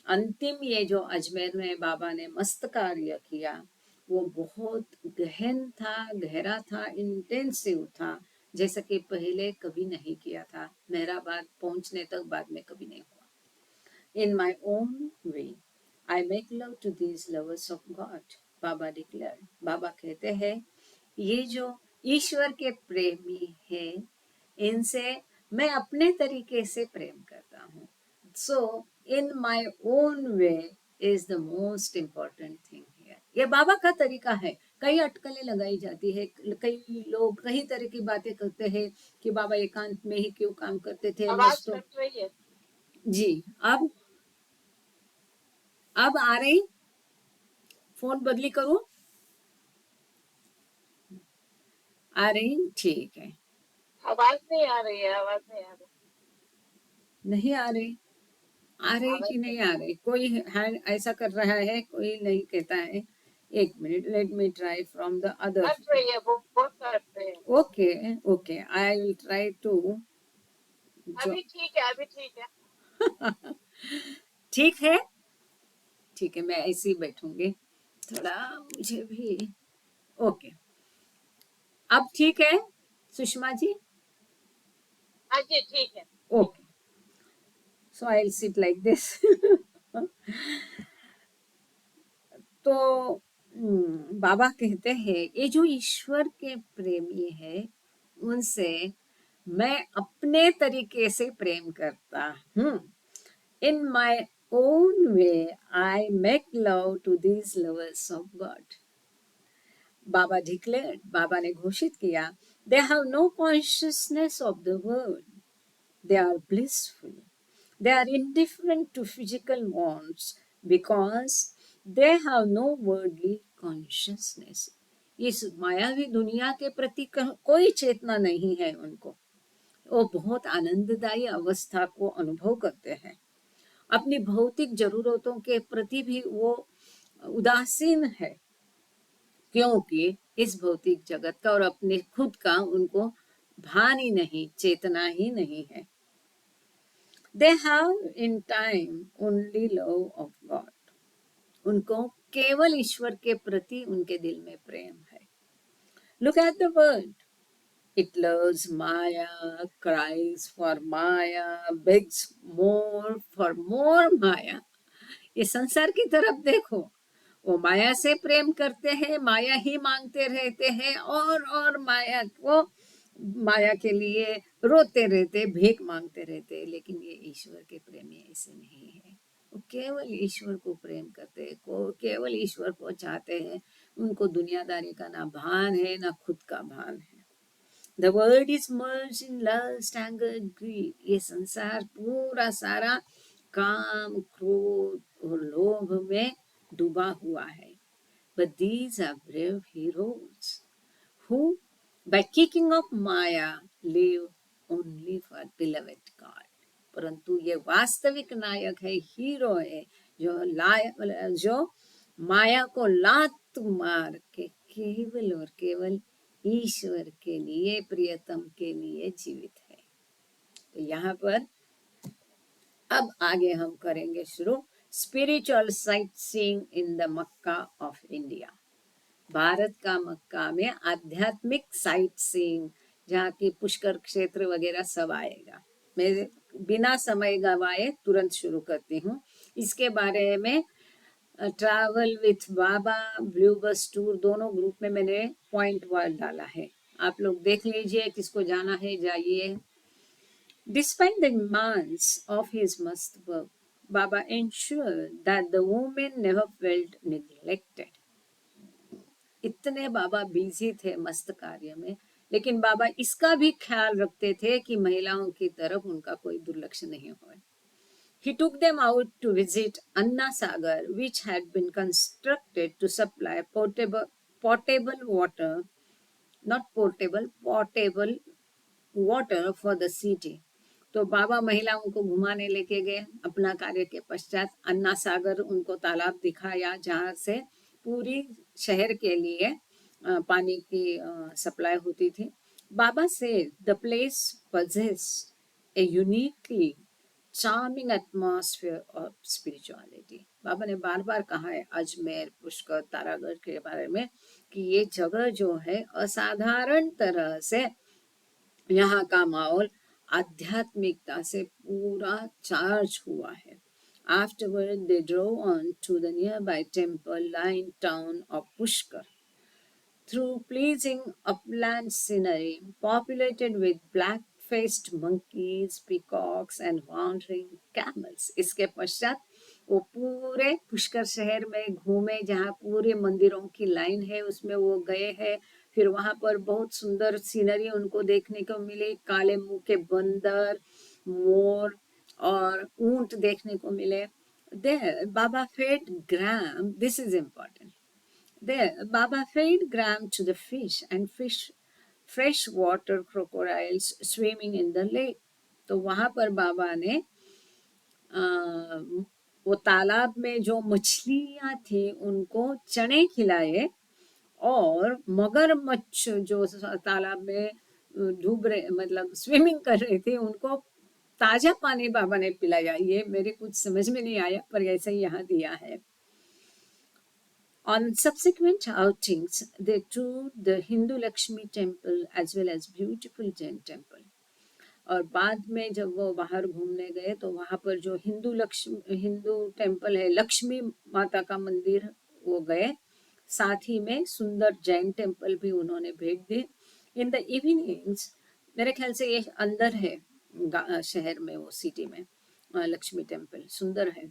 अंतिम ये जो अजमेर में बाबा ने मस्त कार्य किया, वो बहुत गहन था, गहरा था, इंटेंसिव था, जैसा कि पहले कभी नहीं किया था. मेहराबाद पहुंचने तक बाद में कभी नहीं हुआ. In my own way, I make love to these lovers of God, Baba declared. बाबा कहते हैं, ये जो ईश्वर के प्रेमी हैं, इनसे मैं अपने तरीके से प्रेम करता हूँ. So, in my own way is the most important thing here. ये बाबा का तरीका है. कई अटकलें लगाई जाती है, कई लोग कई तरह की बातें करते हैं कि बाबा एकांत में ही क्यों काम करते थे, आवाज मस्तों कट रही है. जी। अब आ रही? फोन बदली करूं? आ रही? ठीक है। आवाज नहीं आ रही है, आवाज नहीं आ रही। नहीं आ रही? आ रही आवाज कि नहीं नहीं आ रही? कोई हैंड ऐसा कर रहा है, कोई नहीं कहता है। एक minute, let me try from the other. कट रही है, वो बहुत कट रही है। Okay, okay, I will try to जो। अभी ठीक है, अभी ठीक है। ठीक है, ठीक है, मैं ऐसे ही बैठूंगी। थोड़ा मुझे भी। ओके, अब ठीक है सुषमा जी? हाँ जी, ठीक है। Okay, so I will sit like this. तो बाबा कहते हैं ये जो ईश्वर के प्रेमी है उनसे मैं अपने तरीके से प्रेम करता हूँ। In my own way I make love to these lovers of God. Baba declared, Baba ने घोषित किया, they have no consciousness of the world, they are blissful. They are indifferent to physical wants because they have no worldly consciousness. इस मायावी दुनिया के प्रति कोई चेतना नहीं है उनको। वो बहुत आनंददायी अवस्था को अनुभव करते हैं। अपनी भौतिक जरूरतों के प्रति भी वो उदासीन है, क्योंकि इस भौतिक जगत का और अपने खुद का उनको भान ही नहीं, चेतना ही नहीं है। They have in time only love of God. उनको केवल ईश्वर के प्रति उनके दिल में प्रेम है। Look at the world. It loves Maya, cries for Maya, begs more for more Maya. ये संसार की तरफ देखो, वो माया से प्रेम करते हैं, माया ही मांगते रहते हैं और माया को, माया के लिए रोते रहते, भीख मांगते रहते। लेकिन ये ईश्वर के प्रेमी ऐसे नहीं है। वो केवल ईश्वर को प्रेम करते हैं, को केवल ईश्वर को चाहते हैं। उनको दुनियादारी का ना भान है, ना खुद का भान है। The world is merged in lust, anger, greed. ये संसार पूरा सारा काम, क्रोध और लोभ में डूबा हुआ है। But these are brave heroes who, by kicking off Maya, live only for beloved God. परंतु ये वास्तविक नायक है, हीरो है, जो माया को लात मार के केवल और केवल ईश्वर के लिए, प्रियतम के लिए जीवित है। तो यहाँ पर अब आगे हम करेंगे शुरू spiritual sight seeing in the Mecca of India. Bharat का मक्का में आध्यात्मिक साइट सीइंग, जहाँ की पुष्कर क्षेत्र वगैरह सब आएगा। मैं बिना समय गवाए तुरंत शुरू करती हूँ। इसके बारे में ट्रैवल विथ बाबा, ब्लू बस टूर, दोनों ग्रुप में मैंने पॉइंट वर्ड डाला है। आप लोग देख लीजिए, किसको जाना है जाइए। Despite the demands of his must work, Baba ensured that the women never felt neglected. इतने बाबा बिजी थे मस्त कार्य में, लेकिन बाबा इसका भी ख्याल रखते थे कि महिलाओं की तरफ उनका कोई दुर्लक्ष्य नहीं हो। He took them out to visit Anna Sagar, which had been constructed to supply potable water, not portable, potable water for the city. तो बाबा महिलाओं को घुमाने लेके गए। अपना कार्य के पश्चात अन्ना सागर उनको तालाब दिखाया, जहाँ से पूरी शहर के लिए पानी की सप्लाई होती थी। बाबा से the place possess a uniquely charming atmosphere of spirituality. बाबा ने बार बार कहा है अजमेर, पुष्कर, तारागढ़ के बारे में कि ये जगह जो है असाधारण तरह से, यहाँ का माहौल आध्यात्मिकता से पूरा चार्ज हुआ है। Afterward, they drove on to the nearby temple-lined town of Pushkar. Through pleasing upland scenery, populated with black-faced monkeys, peacocks, and wandering camels. इसके पश्चात वो पूरे पुष्कर शहर में घूमे, जहाँ पूरे मंदिरों की लाइन है, उसमें वो गए हैं। फिर वहां पर बहुत सुंदर सीनरी उनको देखने को मिली, काले मुंह के बंदर, मोर और ऊंट देखने को मिले। There Baba fed Gram, this is important. There Baba fed Gram to the fish and freshwater crocodiles swimming in the lake. तो वहां पर बाबा ने वो तालाब में जो मछलियां थी उनको चने खिलाए, और मगरमच्छ जो तालाब में डूब रहे, मतलब स्विमिंग कर रहे थे, उनको ताजा पानी बाबा ने पिलाया। ये मेरे कुछ समझ में नहीं आया, पर ऐसा ही यहाँ दिया है। On subsequent outings, they toured the Hindu Lakshmi temple as well as beautiful Jain temple. और बाद में जब वो बाहर घूमने गए तो वहां पर जो हिंदू टेम्पल है, लक्ष्मी माता का मंदिर, वो गए। साथ ही में सुंदर जैन टेम्पल भी उन्होंने भेंट दी। इन द इवनिंग्स, मेरे ख्याल से ये अंदर है शहर में, वो सिटी में लक्ष्मी टेम्पल सुंदर है।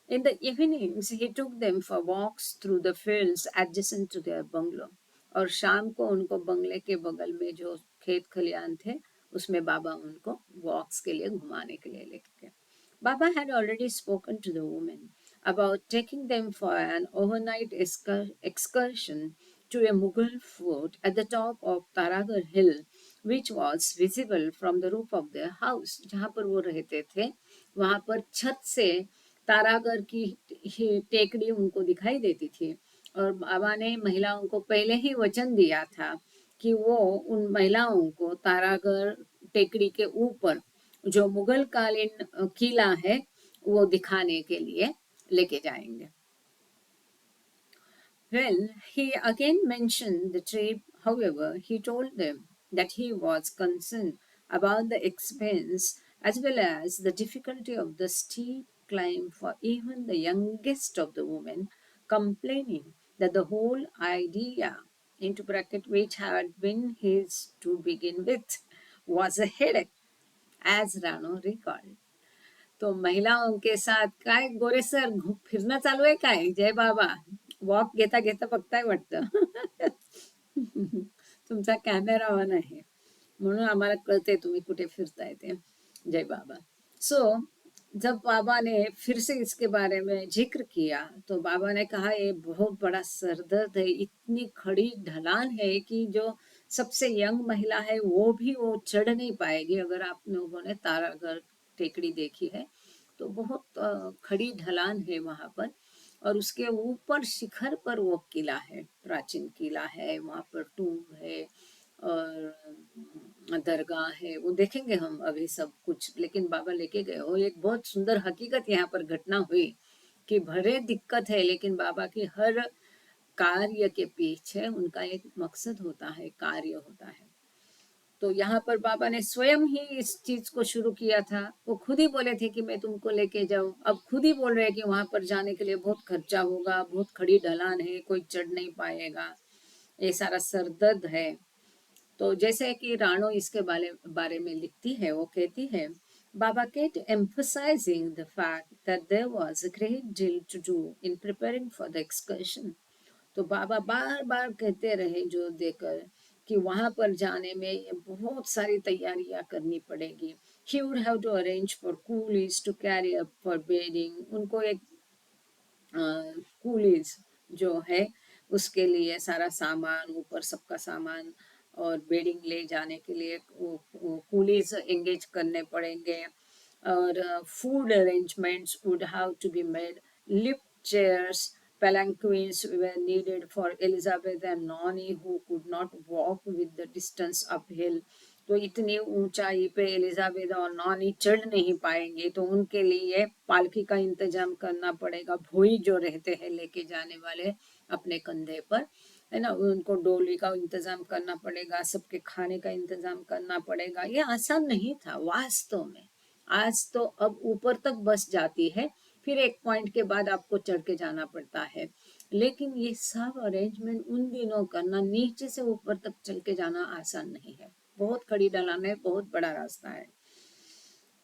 In the evenings, he took them for walks through the fields adjacent to their bungalow. और शाम को उनको बंगले के बगल में जो खेत खलियान थे, उसमें बाबा उनको वॉक्स के लिए, घुमाने के लिए लेके गए। Baba had already spoken to the women about taking them for an overnight excursion to a Mughal fort at the top of Taragar Hill, which was visible from the roof of their house. जहाँ पर वो रहते थे, वहाँ पर छत से तारागढ़ की टेकड़ी उनको दिखाई देती थी। और बाबा ने महिलाओं को पहले ही वचन दिया था कि वो उन महिलाओं को तारागढ़ टेकड़ी के ऊपर जो मुगल कालीन किला है वो दिखाने के लिए लेके जाएंगे। When he again mentioned the trip, however, he told them that he was concerned about the expense as well as the difficulty of the steep climb for even the youngest of the women, complaining that the whole idea, into bracket, which had been his to begin with, was a headache, as Rano recalled. तो महिलाओं के साथ काय गोरे sir फिरणं चालू आहे काय? जय बाबा, वॉक घेता घेता बघताय वाटतं. तुमचा कॅमेरा ऑन आहे म्हणून आम्हाला कळते तुम्ही कुठे फिरताय ते. जय बाबा. सो जब बाबा ने फिर से इसके बारे में जिक्र किया तो बाबा ने कहा ये बहुत बड़ा सरदर्द है, इतनी खड़ी ढलान है कि जो सबसे यंग महिला है वो भी वो चढ़ नहीं पाएगी। अगर आप लोगों ने तारागढ़ टेकड़ी देखी है तो बहुत खड़ी ढलान है वहां पर, और उसके ऊपर शिखर पर वो किला है, प्राचीन किला है, वहां पर टूम है और दरगाह है, वो देखेंगे हम अभी सब कुछ। लेकिन बाबा लेके गए, वो एक बहुत सुंदर हकीकत यहाँ पर घटना हुई कि भरे दिक्कत है, लेकिन बाबा की हर कार्य के पीछे उनका एक मकसद होता है, कार्य होता है। तो यहाँ पर बाबा ने स्वयं ही इस चीज को शुरू किया था। वो खुद ही बोले थे कि मैं तुमको लेके जाऊं, अब खुद ही बोल रहे हैं कि वहां पर जाने के लिए बहुत खर्चा होगा, बहुत खड़ी ढलान है, कोई चढ़ नहीं पाएगा, ये सारा सरदर्द है। तो जैसे कि राणो इसके बारे में लिखती है, वो कहती है, बाबा kept emphasizing the fact that there was a great deal to do in preparing for the excursion. तो बाबा बार बार कहते रहे जोर देकर कि वहां पर जाने में बहुत सारी तैयारियां करनी पड़ेगी। He would have to arrange for coolies to carry up for bedding. उनको एक कूलीज जो है उसके लिए सारा सामान, ऊपर सबका सामान और बेडिंग ले जाने के लिए कूलीज एंगेज करने पड़ेंगे। और food arrangements would have to be made, lift chairs, palanquins were needed for Elizabeth and Noni who could not walk with the distance uphill. तो इतनी ऊंचाई पे एलिजाबेथ और नॉनी चढ़ नहीं पाएंगे, तो उनके लिए पालकी का इंतजाम करना पड़ेगा। भोई जो रहते हैं लेके जाने वाले अपने कंधे पर, है ना, उनको डोली का इंतजाम करना पड़ेगा, सबके खाने का इंतजाम करना पड़ेगा। ये आसान नहीं था वास्तव में। आज तो अब ऊपर तक बस जाती है, फिर एक पॉइंट के बाद आपको चढ़ के जाना पड़ता है, लेकिन ये सब अरेंजमेंट उन दिनों करना, नीचे से ऊपर तक चल के जाना आसान नहीं है, बहुत खड़ी ढलान है, बहुत बड़ा रास्ता है।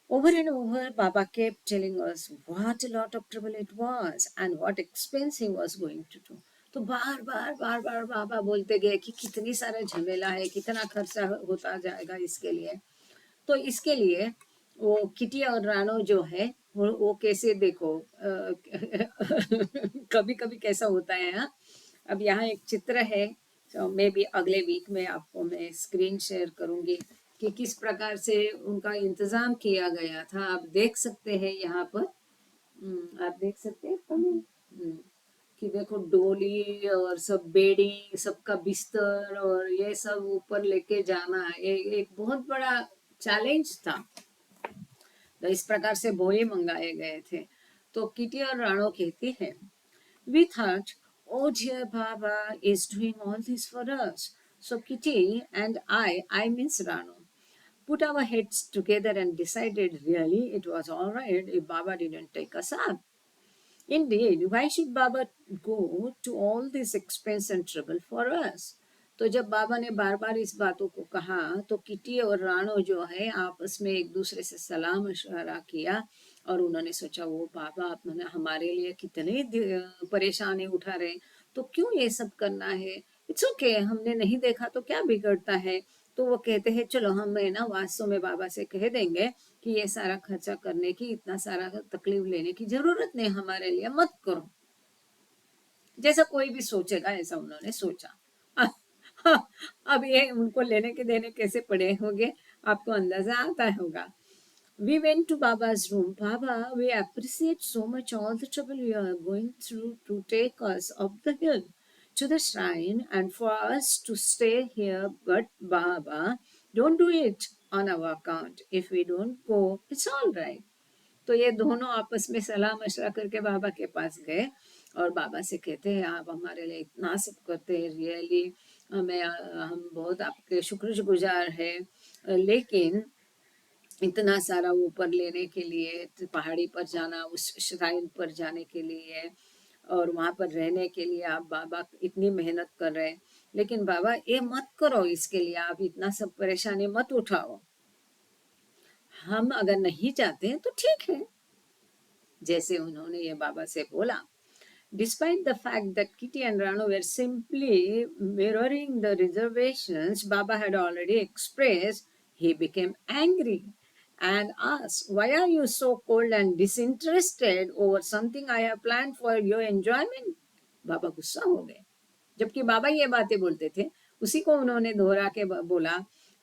Over and over, Baba kept telling us what a lot of trouble it was and what expense he was going to do. तो बार बार बाबा बोलते गए कि कितनी सारा झमेला है, कितना खर्चा होता जाएगा इसके लिए। तो इसके लिए वो किटी और रानो जो है वो कैसे देखो कभी कभी कैसा होता है। हाँ, अब यहाँ एक चित्र है, तो मे भी अगले वीक में आपको मैं स्क्रीन शेयर करूंगी कि किस प्रकार से उनका इंतजाम किया गया था। आप देख सकते हैं यहाँ पर। आप देख सकते हैं कभी कि देखो डोली और सब बेड़ी, सबका बिस्तर और ये सब ऊपर लेके जाना एक बहुत बड़ा चैलेंज था। तो इस प्रकार से बोए मंगाए गए थे। तो किटी और राणो कहती है, we thought, oh dear Baba is doing all this for us. So Kitty and I means Rano, put our heads together and decided really it was all right if Baba didn't take us up. Indeed, why should Baba go to all this expense and trouble for us? तो जब बाबा ने बार बार इस बातों को कहा तो kitty और राणो जो है आपस में एक दूसरे से सलाह मशवरा किया और उन्होंने सोचा, वो बाबा आपने हमारे लिए कितने परेशानी उठा रहे, तो क्यों ये सब करना है। इट्स ओके, हमने नहीं देखा तो क्या बिगड़ता है। तो वो कहते हैं चलो हम है ना वास्तव में बाबा से कह देंगे कि ये सारा खर्चा करने की, इतना सारा तकलीफ लेने की जरूरत नहीं, हमारे लिए मत करो। जैसा कोई भी सोचेगा ऐसा उन्होंने सोचा। अब ये उनको लेने के देने कैसे पड़े होंगे आपको अंदाजा आता होगा। We went to Baba's room. Baba, we appreciate so much all the trouble you are going through to take us up the hill to the shrine and for us to stay here. But Baba, don't do it on our account. If we don't go, it's all right. तो ये दोनों आपस में सलाह मशवरा करके बाबा के पास गए और बाबा से कहते हैं, आप हमारे लिए इतना सब करते हैं, रियली हमें हम बहुत आपके शुक्रगुजार हैं, लेकिन इतना सारा ऊपर लेने के लिए, तो पहाड़ी पर जाना, उस श्राइन पर जाने के लिए और वहाँ पर रहने के लिए आप बाबा इतनी मेहनत कर रहे हैं, लेकिन बाबा ये मत करो, इसके लिए आप इतना सब परेशानी मत उठाओ। हम अगर नहीं चाहते हैं तो ठीक है। जैसे उन्होंने ये बाबा से बोला। Despite the fact that Kitty and Rano were simply mirroring the reservations Baba had already expressed, he became angry and asked, why are you so cold and disinterested over something I have planned for your enjoyment? बाबा गुस्सा हो गए। जबकि बाबा ये बातें बोलते थे, उसी को उन्होंने दोहरा के बोला,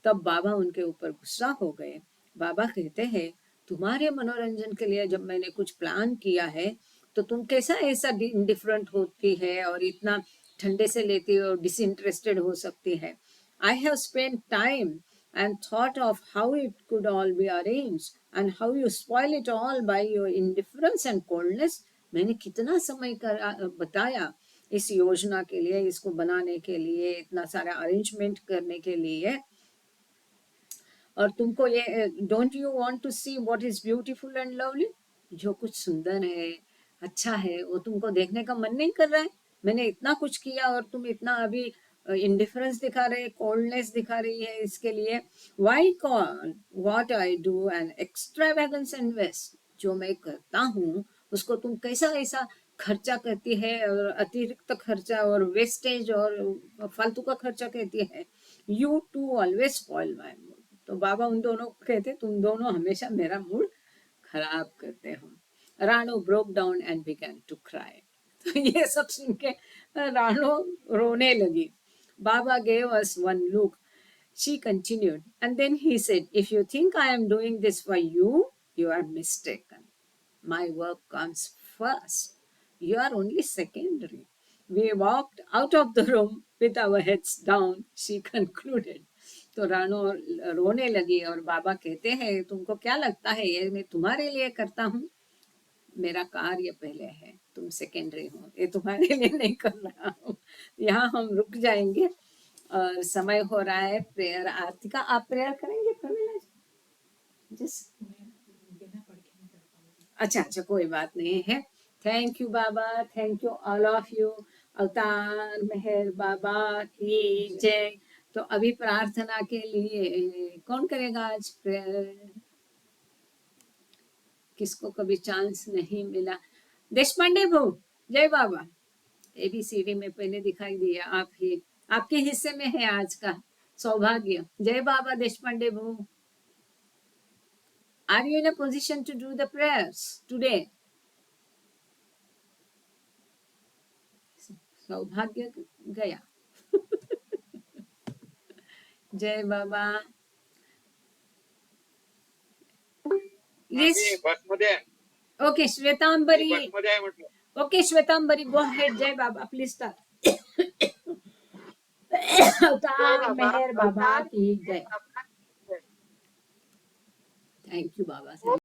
तब बाबा उनके ऊपर गुस्सा हो गए। बाबा कहते हैं, तुम्हारे मनोरंजन के लिए जब मैंने कुछ प्लान किया है तो तुम कैसा ऐसा इंडिफरेंट होती है और इतना ठंडे से लेती हो, डिसइंटरेस्टेड हो सकती है। I have spent time and thought of how it could all be arranged and how you spoil it all by your indifference and coldness. मैंने कितना समय बताया इस योजना के लिए, इसको बनाने के लिए, इतना सारा अरेंजमेंट करने के लिए, और तुमको ये don't you want to see what is beautiful and lovely, जो कुछ सुंदर है, अच्छा है, वो तुमको देखने का मन नहीं कर रहा है। मैंने इतना कुछ किया और तुम इतना अभी इंडिफरेंस दिखा रहे, कोल्डनेस दिखा रही है इसके लिए। Why call what I do an extravagance and waste, जो मैं करता हूँ उसको तुम कैसा ऐसा खर्चा करती है और अतिरिक्त खर्चा और वेस्टेज और फालतू का खर्चा कहती है। You too always spoil my mood. तो बाबा उन दोनों को कहते, तुम दोनों हमेशा मेरा मूड खराब करते हो। Rano broke down and began to cry. तो ये सब सुन के रानो रोने लगी। बाबा gave us one look. She continued, and then he said, if you think I am doing this for you, you are mistaken. My work comes first. You are only secondary. We walked out of the room with our heads down, she concluded. तो रानो रोने लगी और बाबा कहते हैं, तुमको क्या लगता है ये मैं तुम्हारे लिए करता हूँ? मेरा कार्य पहले है, तुम सेकेंडरी हो, ये तुम्हारे लिए नहीं कर रहा हूँ। यहाँ हम रुक जाएंगे और समय हो रहा है प्रेयर आरती का। आप प्रेयर करेंगे प्रवीणा जी? जिस अच्छा कोई बात नहीं है। Thank you Baba, thank you all of you. अवतार मेहर बाबा की जय। तो अभी प्रार्थना के लिए कौन करेगा आज प्रेयर? किसको कभी चांस नहीं मिला? देशपांडे भाऊ, जय बाबा। एबीसीडी में पहले दिखाई दिया, आप ही आपके हिस्से में है आज का सौभाग्य। जय बाबा देशपांडे भाऊ। Are you in a position to do the prayers today? सौभाग्य गया. जय बाबा. Yes. मी बसमध्ये आहे. Okay, मी श्वेतांबरी. बसमध्ये आहे म्हटलं. Okay, श्वेतांबरी, go ahead. जय बाबा, please start. अवतार मेहर बाबा की जय. बाबा, Thank you, बाबा.